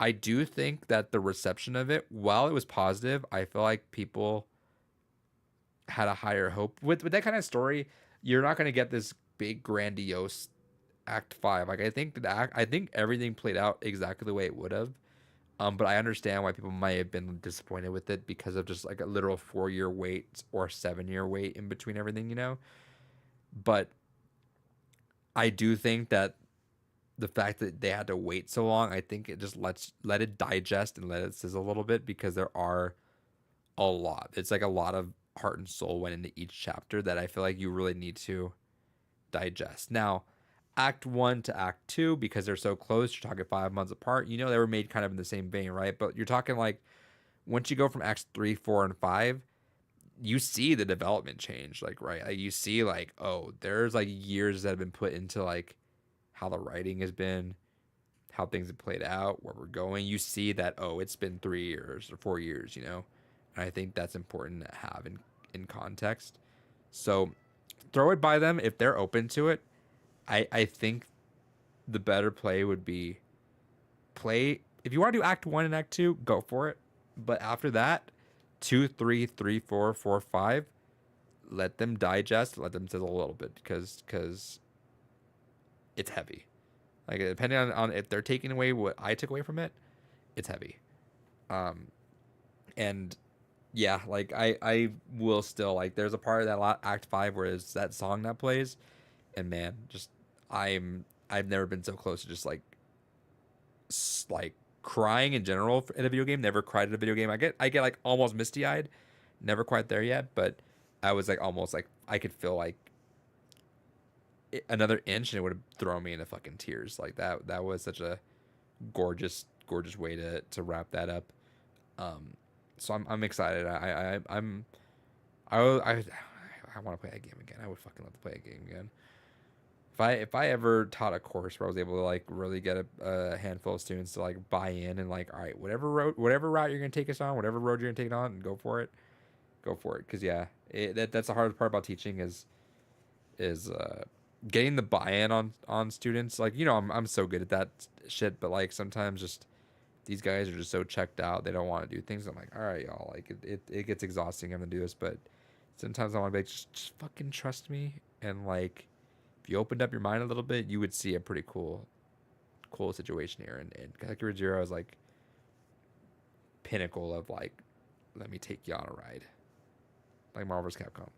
I do think that the reception of it, while it was positive, I feel like people had a higher hope. With that kind of story, you're not going to get this big, grandiose Act 5. Like, I think everything played out exactly the way it would have. But I understand why people might have been disappointed with it because of just like a literal 4-year wait or 7-year wait in between everything, you know? But I do think that the fact that they had to wait so long, I think it just let it digest and let it sizzle a little bit, because there are a lot. It's like a lot of heart and soul went into each chapter that I feel like you really need to digest. Now, Act 1 to Act 2, because they're so close, you're talking 5 months apart. You know, they were made kind of in the same vein, right? But you're talking like once you go from Acts 3, 4, and 5, you see the development change, like, right? Like, you see like, oh, there's like years that have been put into like how the writing has been, how things have played out, where we're going. You see that, oh, it's been 3 years or 4 years, you know? And I think that's important to have in context. So throw it by them if they're open to it. I think the better play would be if you want to do Act 1 and Act 2, go for it. But after that, 2, 3, 3, 4, 4, 5, let them digest, let them sizzle a little bit, because it's heavy. Like, depending on if they're taking away what I took away from it, it's heavy. And yeah, like I will still, like, there's a part of that Act 5 where it's that song that plays, and man, just I've never been so close to just like crying in general in a video game. Never cried in a video game. I get like almost misty eyed. Never quite there yet, but I was like almost like I could feel like another inch and it would have thrown me into fucking tears. Like that was such a gorgeous way to wrap that up. So I'm excited. I want to play that game again. I would fucking love to play a game again. If I ever taught a course where I was able to like really get a handful of students to like buy in and like, all right, whatever route you're gonna take us on, whatever road you're gonna take it on, and go for it. Because yeah, that's the hardest part about teaching is getting the buy-in on students. Like, you know, I'm so good at that shit, but like sometimes just these guys are just so checked out, they don't want to do things. I'm like, all right, y'all, like it gets exhausting having to do this, but sometimes I want to be like, just fucking trust me, and like, if you opened up your mind a little bit, you would see a pretty cool situation here. And Katakuri Zero is like pinnacle of like, let me take you on a ride, like Marvel vs. Capcom.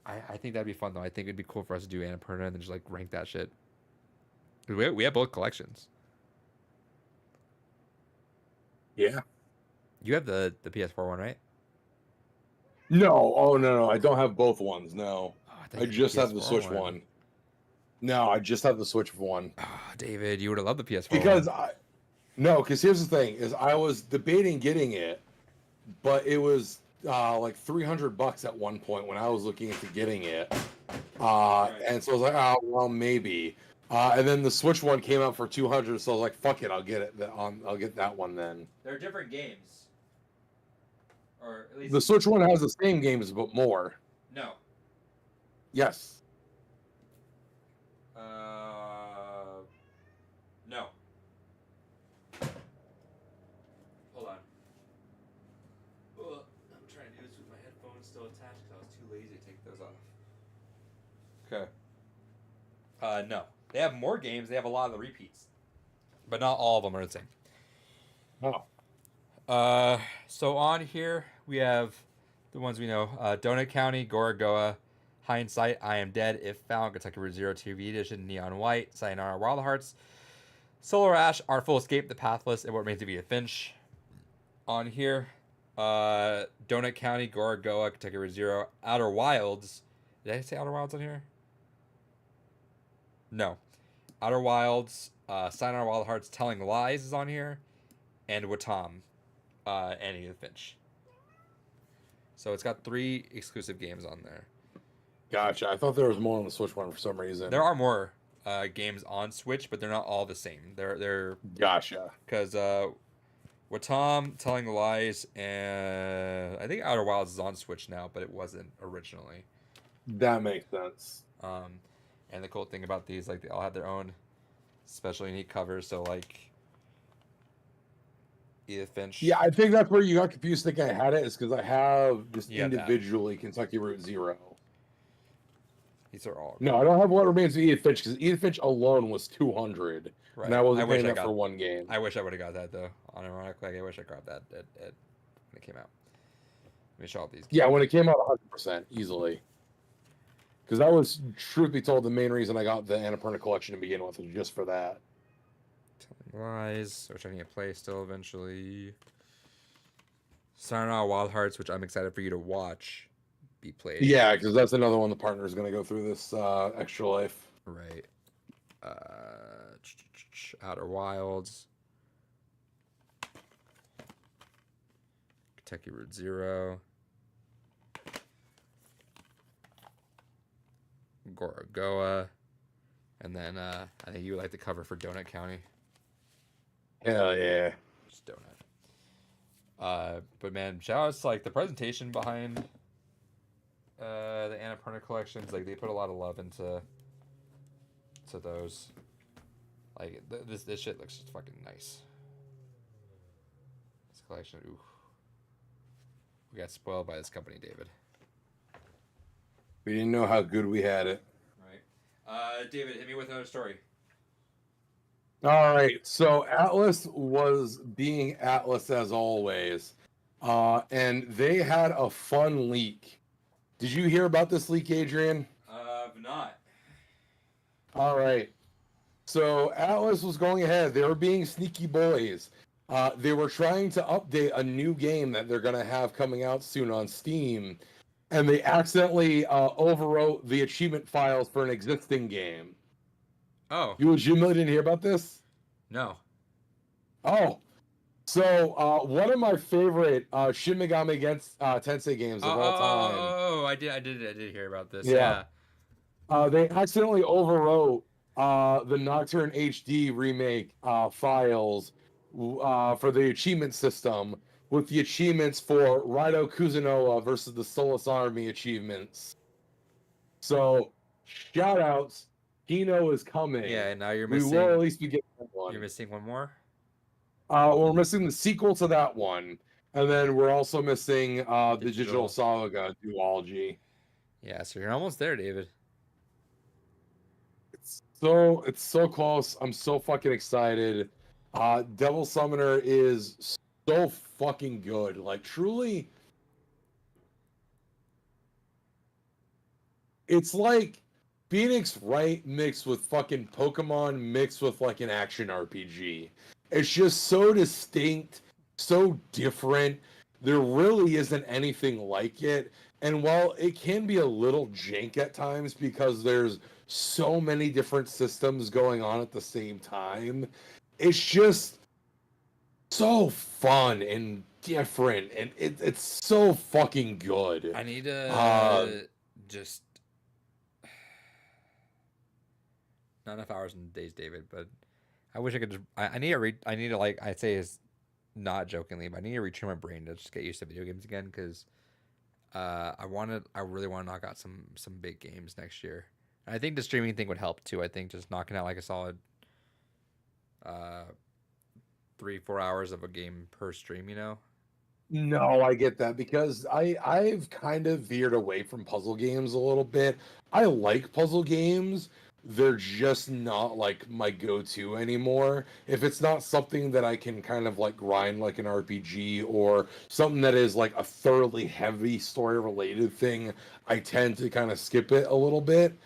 I think that'd be fun though. I think it'd be cool for us to do Annapurna and then just like rank that shit. We have both collections. Yeah. You have the PS4 one, right? No. Oh no, I don't have both ones. No. I just have the Switch one. No, I just have the Switch one. Oh, David, you would have loved the PS4 because one. because here's the thing: is I was debating getting it, but it was like $300 at one point when I was looking into getting it, and so I was like, oh well, maybe. And then the Switch one came out for $200, so I was like, fuck it, I'll get it. I'll get that one then. They're different games. Or at least the Switch one has the same games but more. No. Yes. No. Hold on. I'm trying to do this with my headphones still attached because I was too lazy to take those off. Okay. No. They have more games. They have a lot of the repeats, but not all of them are the same. Oh. So on here we have the ones we know: Donut County, Gorogoa, Hindsight, I Am Dead, If Found, Kentucky Route Zero TV Edition, Neon White, Sayonara Wild Hearts, Solar Ash, Artful Escape, The Pathless, and What Remains of Edith Finch. On here, Donut County, Gorogoa, Kentucky Route Zero, Outer Wilds, Did I say Outer Wilds on here? No. Outer Wilds, Sayonara Wild Hearts Telling Lies is on here, and Watam, and Edith Finch. So it's got 3 exclusive games on there. Gotcha. I thought there was more on the Switch one for some reason. There are more games on Switch, but they're not all the same. They're gotcha. Because Watam, Telling Lies, and I think Outer Wilds is on Switch now, but it wasn't originally. That makes sense. And the cool thing about these, like, they all have their own special unique covers. So, like, Edith Finch. Yeah, I think that's where you got confused thinking I had it, is because I have just individually Kentucky Route Zero. These are all. No, I don't have What Remains of Edith Finch, because Edith Finch alone was 200. Right. And I wasn't paying that for one game. I wish I would have got that, though. Unironically, I wish I grabbed that when it came out. Let me show all these games. Yeah, when it came out, 100%, easily. Because that was, truth be told, the main reason I got the Annapurna collection to begin with, was just for that. Telling Lies, which I need to play still eventually. Sayonara Wild Hearts, which I'm excited for you to watch, be played. Yeah, because that's another one the partner is going to go through this Extra Life. Right. Outer Wilds. Kentucky Route Zero. Gorogoa, and then I think you would like the cover for Donut County. Hell yeah. Just Donut. But man, shout outs to, like, the presentation behind the Annapurna collections. Like, they put a lot of love into those. Like, this shit looks just fucking nice. This collection, ooh. We got spoiled by this company, David. We didn't know how good we had it. Right. David, hit me with another story. All right. So Atlas was being Atlas as always. And they had a fun leak. Did you hear about this leak, Adrian? Not. All right. So Atlas was going ahead. They were being sneaky boys. They were trying to update a new game that they're going to have coming out soon on Steam. And they accidentally overwrote the achievement files for an existing game. Oh. You legitimately didn't hear about this? No. Oh. So, one of my favorite Shin Megami against Tensei games of all time. Oh, I did hear about this. Yeah. They accidentally overwrote the Nocturne HD remake files for the achievement system, with the achievements for Raido Kuzunoa versus the Solus Army achievements. So, shout outs. Kino is coming. Yeah, now you're missing. We will at least be getting one. You're missing one more? We're missing the sequel to that one. And then we're also missing the Digital Saga duology. Yeah, so you're almost there, David. It's so close. I'm so fucking excited. Devil Summoner is so fucking good. Like, truly, it's like Phoenix Wright mixed with fucking Pokemon mixed with like an action RPG. It's just so distinct, so different. There really isn't anything like it. And while it can be a little jank at times because there's so many different systems going on at the same time, it's just so fun and different, and it's so fucking good. I need to just not enough hours and days, David, but I wish I could just I need to like, I'd say is not jokingly, but I need to retrain my brain to just get used to video games again, because I really want to knock out some big games next year. And I think the streaming thing would help too. I think just knocking out like a solid 3-4 hours of a game per stream, you know? No, I get that, because I've kind of veered away from puzzle games a little bit. I like puzzle games. They're just not like my go-to anymore. If it's not something that I can kind of like grind like an RPG, or something that is like a thoroughly heavy story-related thing, I tend to kind of skip it a little bit.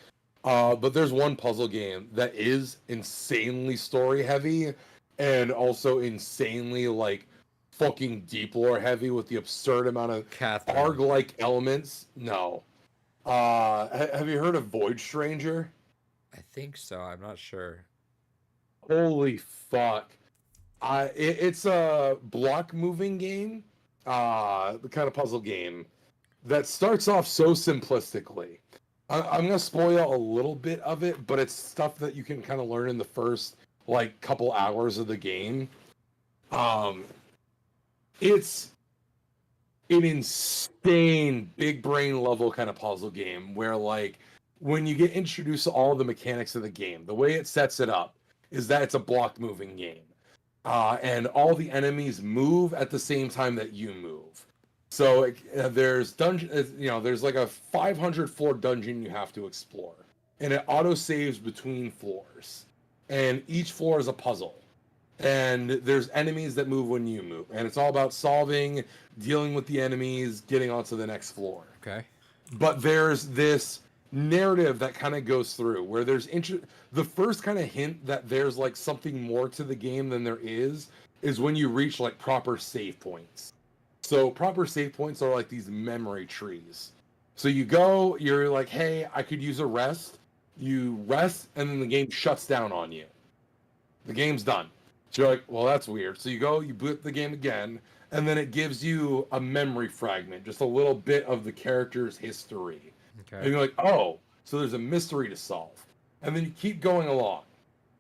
But there's one puzzle game that is insanely story-heavy, and also insanely like fucking deep lore heavy with the absurd amount of ARG-like elements. No. Have you heard of Void Stranger? I think so. I'm not sure. Holy fuck. It's a block moving game, the kind of puzzle game that starts off so simplistically. I'm gonna spoil a little bit of it, but it's stuff that you can kind of learn in the first like couple hours of the game. Um, it's an insane big brain level kind of puzzle game where like when you get introduced to all the mechanics of the game, the way it sets it up is that it's a block moving game. And all the enemies move at the same time that you move. So there's dungeon, there's like a 500 floor dungeon you have to explore, and it auto saves between floors, and each floor is a puzzle, and there's enemies that move when you move, and it's all about solving, dealing with the enemies, getting onto the next floor. Okay. But there's this narrative that kind of goes through where there's the first kind of hint that there's like something more to the game than there is when you reach like proper save points. So proper save points are like these memory trees. So you go, you're like, hey, I could use a rest. You rest, and then the game shuts down on you. The game's done. So you're like, well, that's weird. So you go, you boot the game again, and then it gives you a memory fragment, just a little bit of the character's history. Okay. And you're like, oh, so there's a mystery to solve. And then you keep going along.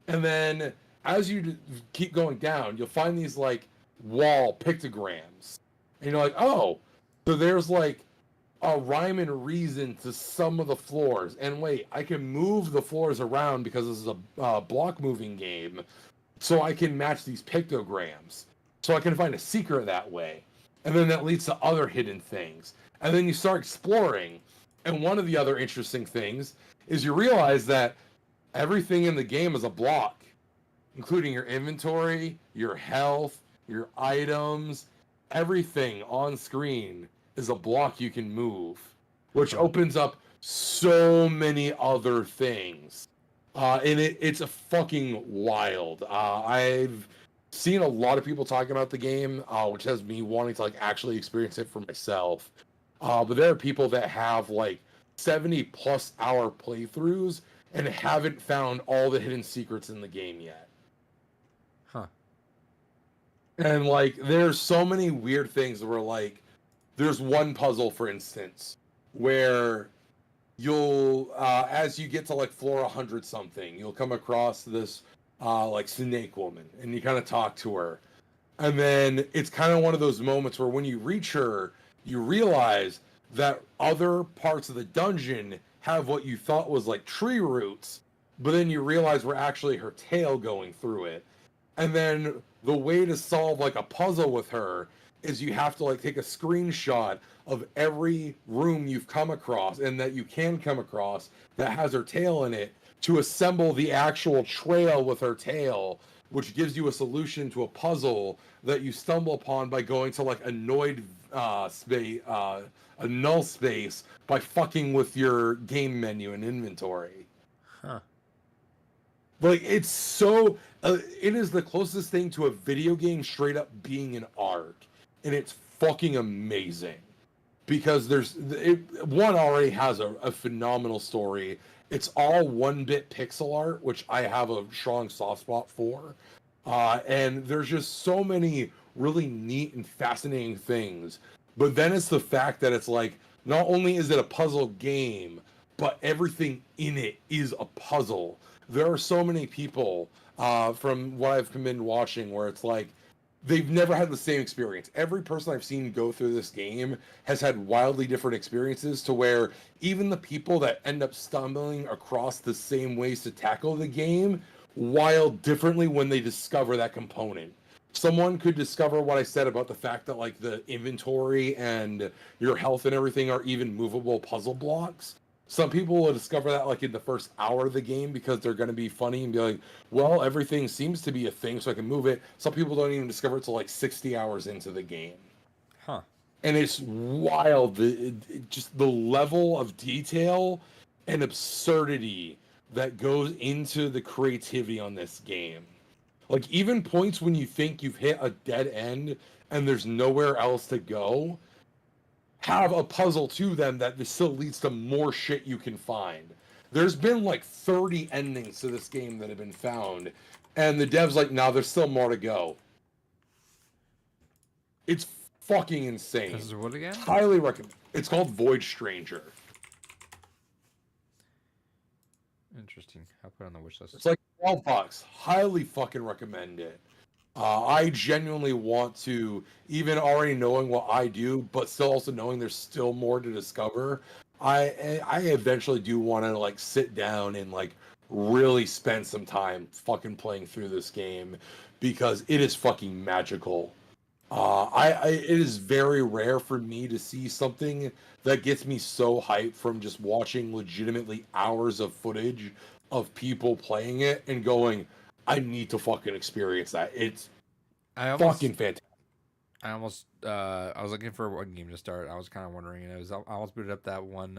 And then as you keep going down, you'll find these like wall pictograms. And you're like, oh, so there's like a rhyme and reason to some of the floors. And wait, I can move the floors around because this is a block moving game. So I can match these pictograms. So I can find a secret that way. And then that leads to other hidden things. And then you start exploring. And one of the other interesting things is you realize that everything in the game is a block, including your inventory, your health, your items. Everything on screen is a block you can move, which opens up so many other things. And it's a fucking wild. I've seen a lot of people talking about the game, which has me wanting to like actually experience it for myself. But there are people that have like 70+ hour playthroughs and haven't found all the hidden secrets in the game yet. Huh. And like, there's so many weird things where like, there's one puzzle, for instance, where you'll, as you get to like floor 100 something, you'll come across this like snake woman, and you kind of talk to her. And then it's kind of one of those moments where when you reach her, you realize that other parts of the dungeon have what you thought was like tree roots, but then you realize we're actually her tail going through it. And then the way to solve like a puzzle with her is you have to like take a screenshot of every room you've come across and that you can come across that has her tail in it to assemble the actual trail with her tail, which gives you a solution to a puzzle that you stumble upon by going to like a null space by fucking with your game menu and inventory. Huh. Like, it's so it is the closest thing to a video game straight up being an art, and it's fucking amazing because one already has a phenomenal story. It's all 1-bit pixel art, which I have a strong soft spot for, and there's just so many really neat and fascinating things. But then it's the fact that it's like, not only is it a puzzle game, but everything in it is a puzzle. There are so many people from what I've been watching where it's like, they've never had the same experience. Every person I've seen go through this game has had wildly different experiences, to where even the people that end up stumbling across the same ways to tackle the game wild differently when they discover that component. Someone could discover what I said about the fact that like the inventory and your health and everything are even movable puzzle blocks. Some people will discover that like in the first hour of the game because they're going to be funny and be like, well, everything seems to be a thing so I can move it. Some people don't even discover it till like 60 hours into the game. Huh. And it's wild. Just the level of detail and absurdity that goes into the creativity on this game. Like, even points when you think you've hit a dead end and there's nowhere else to go have a puzzle to them that still leads to more shit you can find. There's been like 30 endings to this game that have been found, and the devs like, no, there's still more to go. It's fucking insane. This is what again? Highly recommend. It's called Void Stranger. Interesting. I'll put it on the wish list. It's like $12. Highly fucking recommend it. I genuinely want to, even already knowing what I do, but still also knowing there's still more to discover. I eventually do want to like sit down and like really spend some time fucking playing through this game because it is fucking magical. It is very rare for me to see something that gets me so hyped from just watching legitimately hours of footage of people playing it and going, I need to fucking experience that. It's fucking fantastic. I was looking for one game to start. I was kind of wondering, and I almost booted up that one,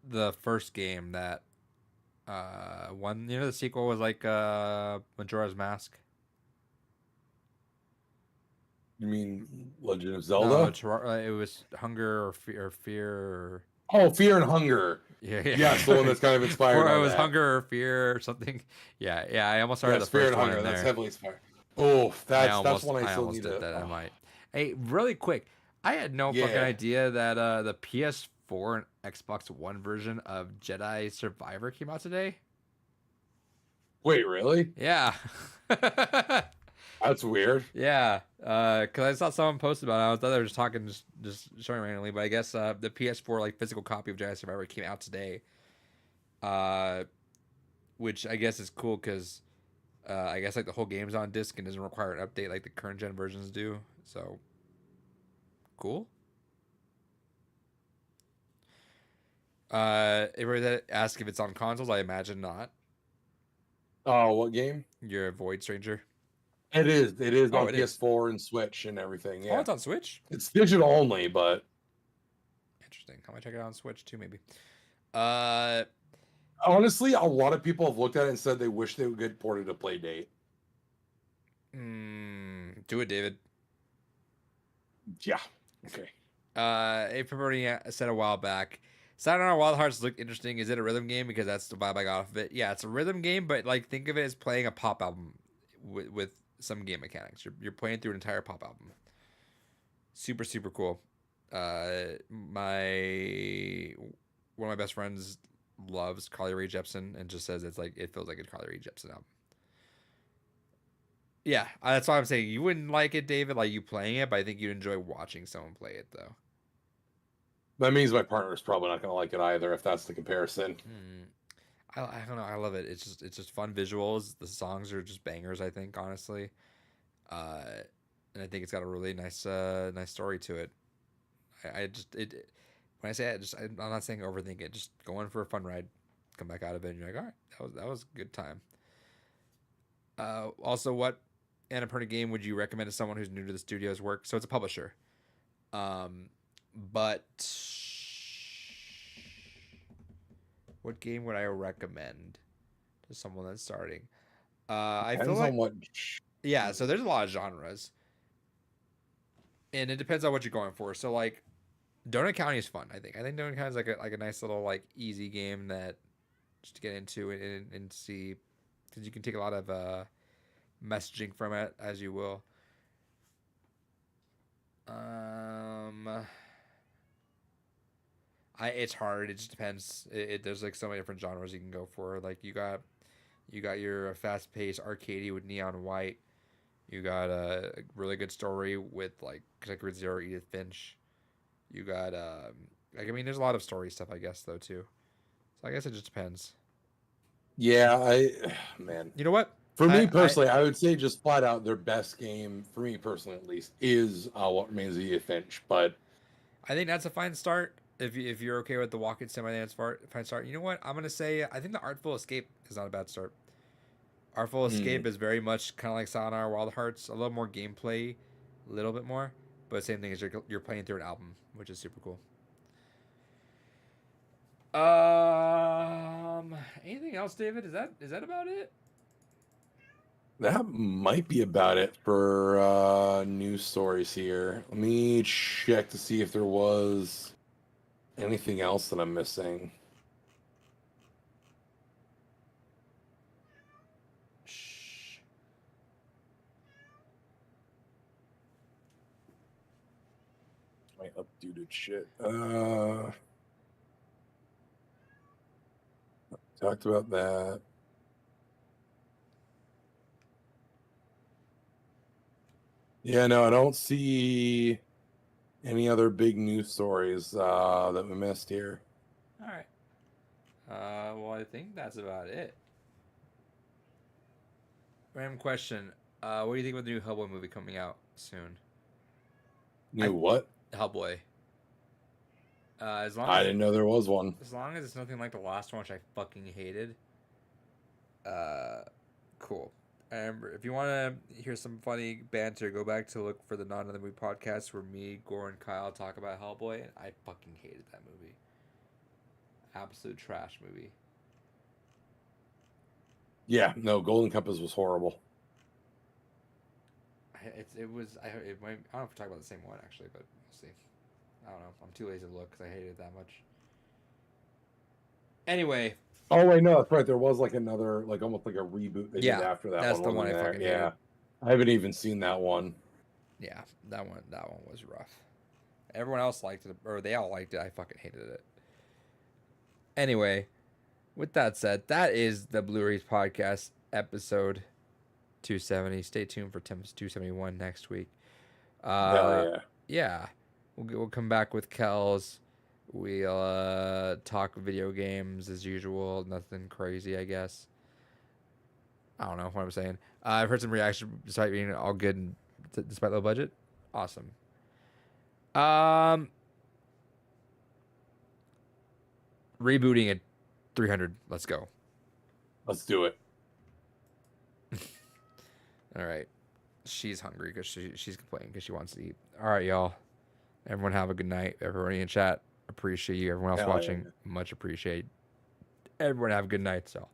the first game that, one, the sequel was like, Majora's Mask. You mean Legend of Zelda? No, it was Hunger or Fear or... Oh, Fear and Hunger. Yeah. Yeah, the one that's kind of inspired. Or it was Hunger or Fear or something. Yeah. I almost started the Fear first and one Hunger. in there. That's heavily inspired. Oh, that's one I still need to. That I might. Hey, really quick, I had no fucking idea that the PS4 and Xbox One version of Jedi Survivor came out today. Wait, really? Yeah. That's weird. Yeah, because I saw someone post about it. I thought they were just talking, just showing randomly. But I guess the PS4 like physical copy of Jedi Survivor came out today. Which I guess is cool because I guess like the whole game's on disc and doesn't require an update like the current gen versions do. So cool. Everybody that asked if it's on consoles, I imagine not. Oh, what game? You're a Void Stranger. It is on PS4 and Switch and everything. Yeah. Oh, it's on Switch? It's digital only, but interesting. I might check it out on Switch too, maybe. Honestly, a lot of people have looked at it and said they wish they would get ported to Playdate. Do it, David. Yeah. Okay. Everybody said a while back, Sayonara Wild Hearts looked interesting. Is it a rhythm game? Because that's the vibe I got off of it. Yeah, it's a rhythm game, but like think of it as playing a pop album with some game mechanics. You're playing through an entire pop album. Super, super cool. One of my best friends loves Carly Rae Jepsen and just says it feels like a Carly Rae Jepsen album. Yeah, that's why I'm saying you wouldn't like it, David, like you playing it, but I think you'd enjoy watching someone play it though. That means my partner's probably not going to like it either, if that's the comparison. I don't know. I love it. It's just fun visuals. The songs are just bangers, I think, honestly. And I think it's got a really nice story to it. When I say it, I'm not saying overthink it. Just going for a fun ride, come back out of it, and you're like, all right, that was a good time. Also, what Annapurna game would you recommend to someone who's new to the studio's work? So it's a publisher. But what game would I recommend to someone that's starting? I feel like yeah. So there's a lot of genres, and it depends on what you're going for. So like, Donut County is fun. I think Donut County is like a nice little like easy game that just to get into and see, because you can take a lot of messaging from it as you will. It's hard. It just depends. There's like so many different genres you can go for. Like you got your fast-paced arcadey with Neon White. You got a really good story with like Secret Zero, Edith Finch. You got there's a lot of story stuff, I guess, though too. So I guess it just depends. Yeah, man. You know what? For me personally, I would say just flat out their best game, for me personally at least, is What Remains of Edith Finch. But I think that's a fine start. If you're okay with the walk-in sim, I think that's fine start. You know what? I'm gonna say I think the Artful Escape is not a bad start. Artful Escape is very much kind of like Sayonara Wild Hearts, a little more gameplay, a little bit more, but same thing as you're playing through an album, which is super cool. Anything else, David? Is that about it? That might be about it for news news stories here. Let me check to see if there was anything else that I'm missing. Shh. My updated shit. Talked about that. Yeah, no, I don't see any other big news stories that we missed here. All right. Well, I think that's about it. Random question. What do you think about the new Hellboy movie coming out soon? What? Hellboy. I didn't know there was one. As long as it's nothing like the last one, which I fucking hated. Cool. And if you want to hear some funny banter, go back to look for the Not Another Movie podcast where me, Gore, and Kyle talk about Hellboy, and I fucking hated that movie. Absolute trash movie. Yeah, no, Golden Compass was horrible. It was. I don't know if we're talking about the same one actually, but we'll see. I don't know. I'm too lazy to look because I hated it that much. Anyway. Oh wait, no, that's right. There was like another, like almost like a reboot they did after that. That's the one I fucking hated. Yeah, I haven't even seen that one. Yeah, that one was rough. Everyone else liked it, or they all liked it. I fucking hated it. Anyway, with that said, that is the Blu-rays podcast episode 270. Stay tuned for Tim's 271 next week. Hell yeah. Yeah, we'll come back with Kells. We'll talk video games as usual. Nothing crazy, I guess. I don't know what I'm saying. I've heard some reaction despite being all good despite low budget. Awesome. Rebooting at 300. Let's go. Let's do it. All right. She's hungry because she's complaining because she wants to eat. All right, y'all. Everyone have a good night. Everybody in chat, appreciate you. Everyone else watching, much appreciate. Everyone have a good night. So.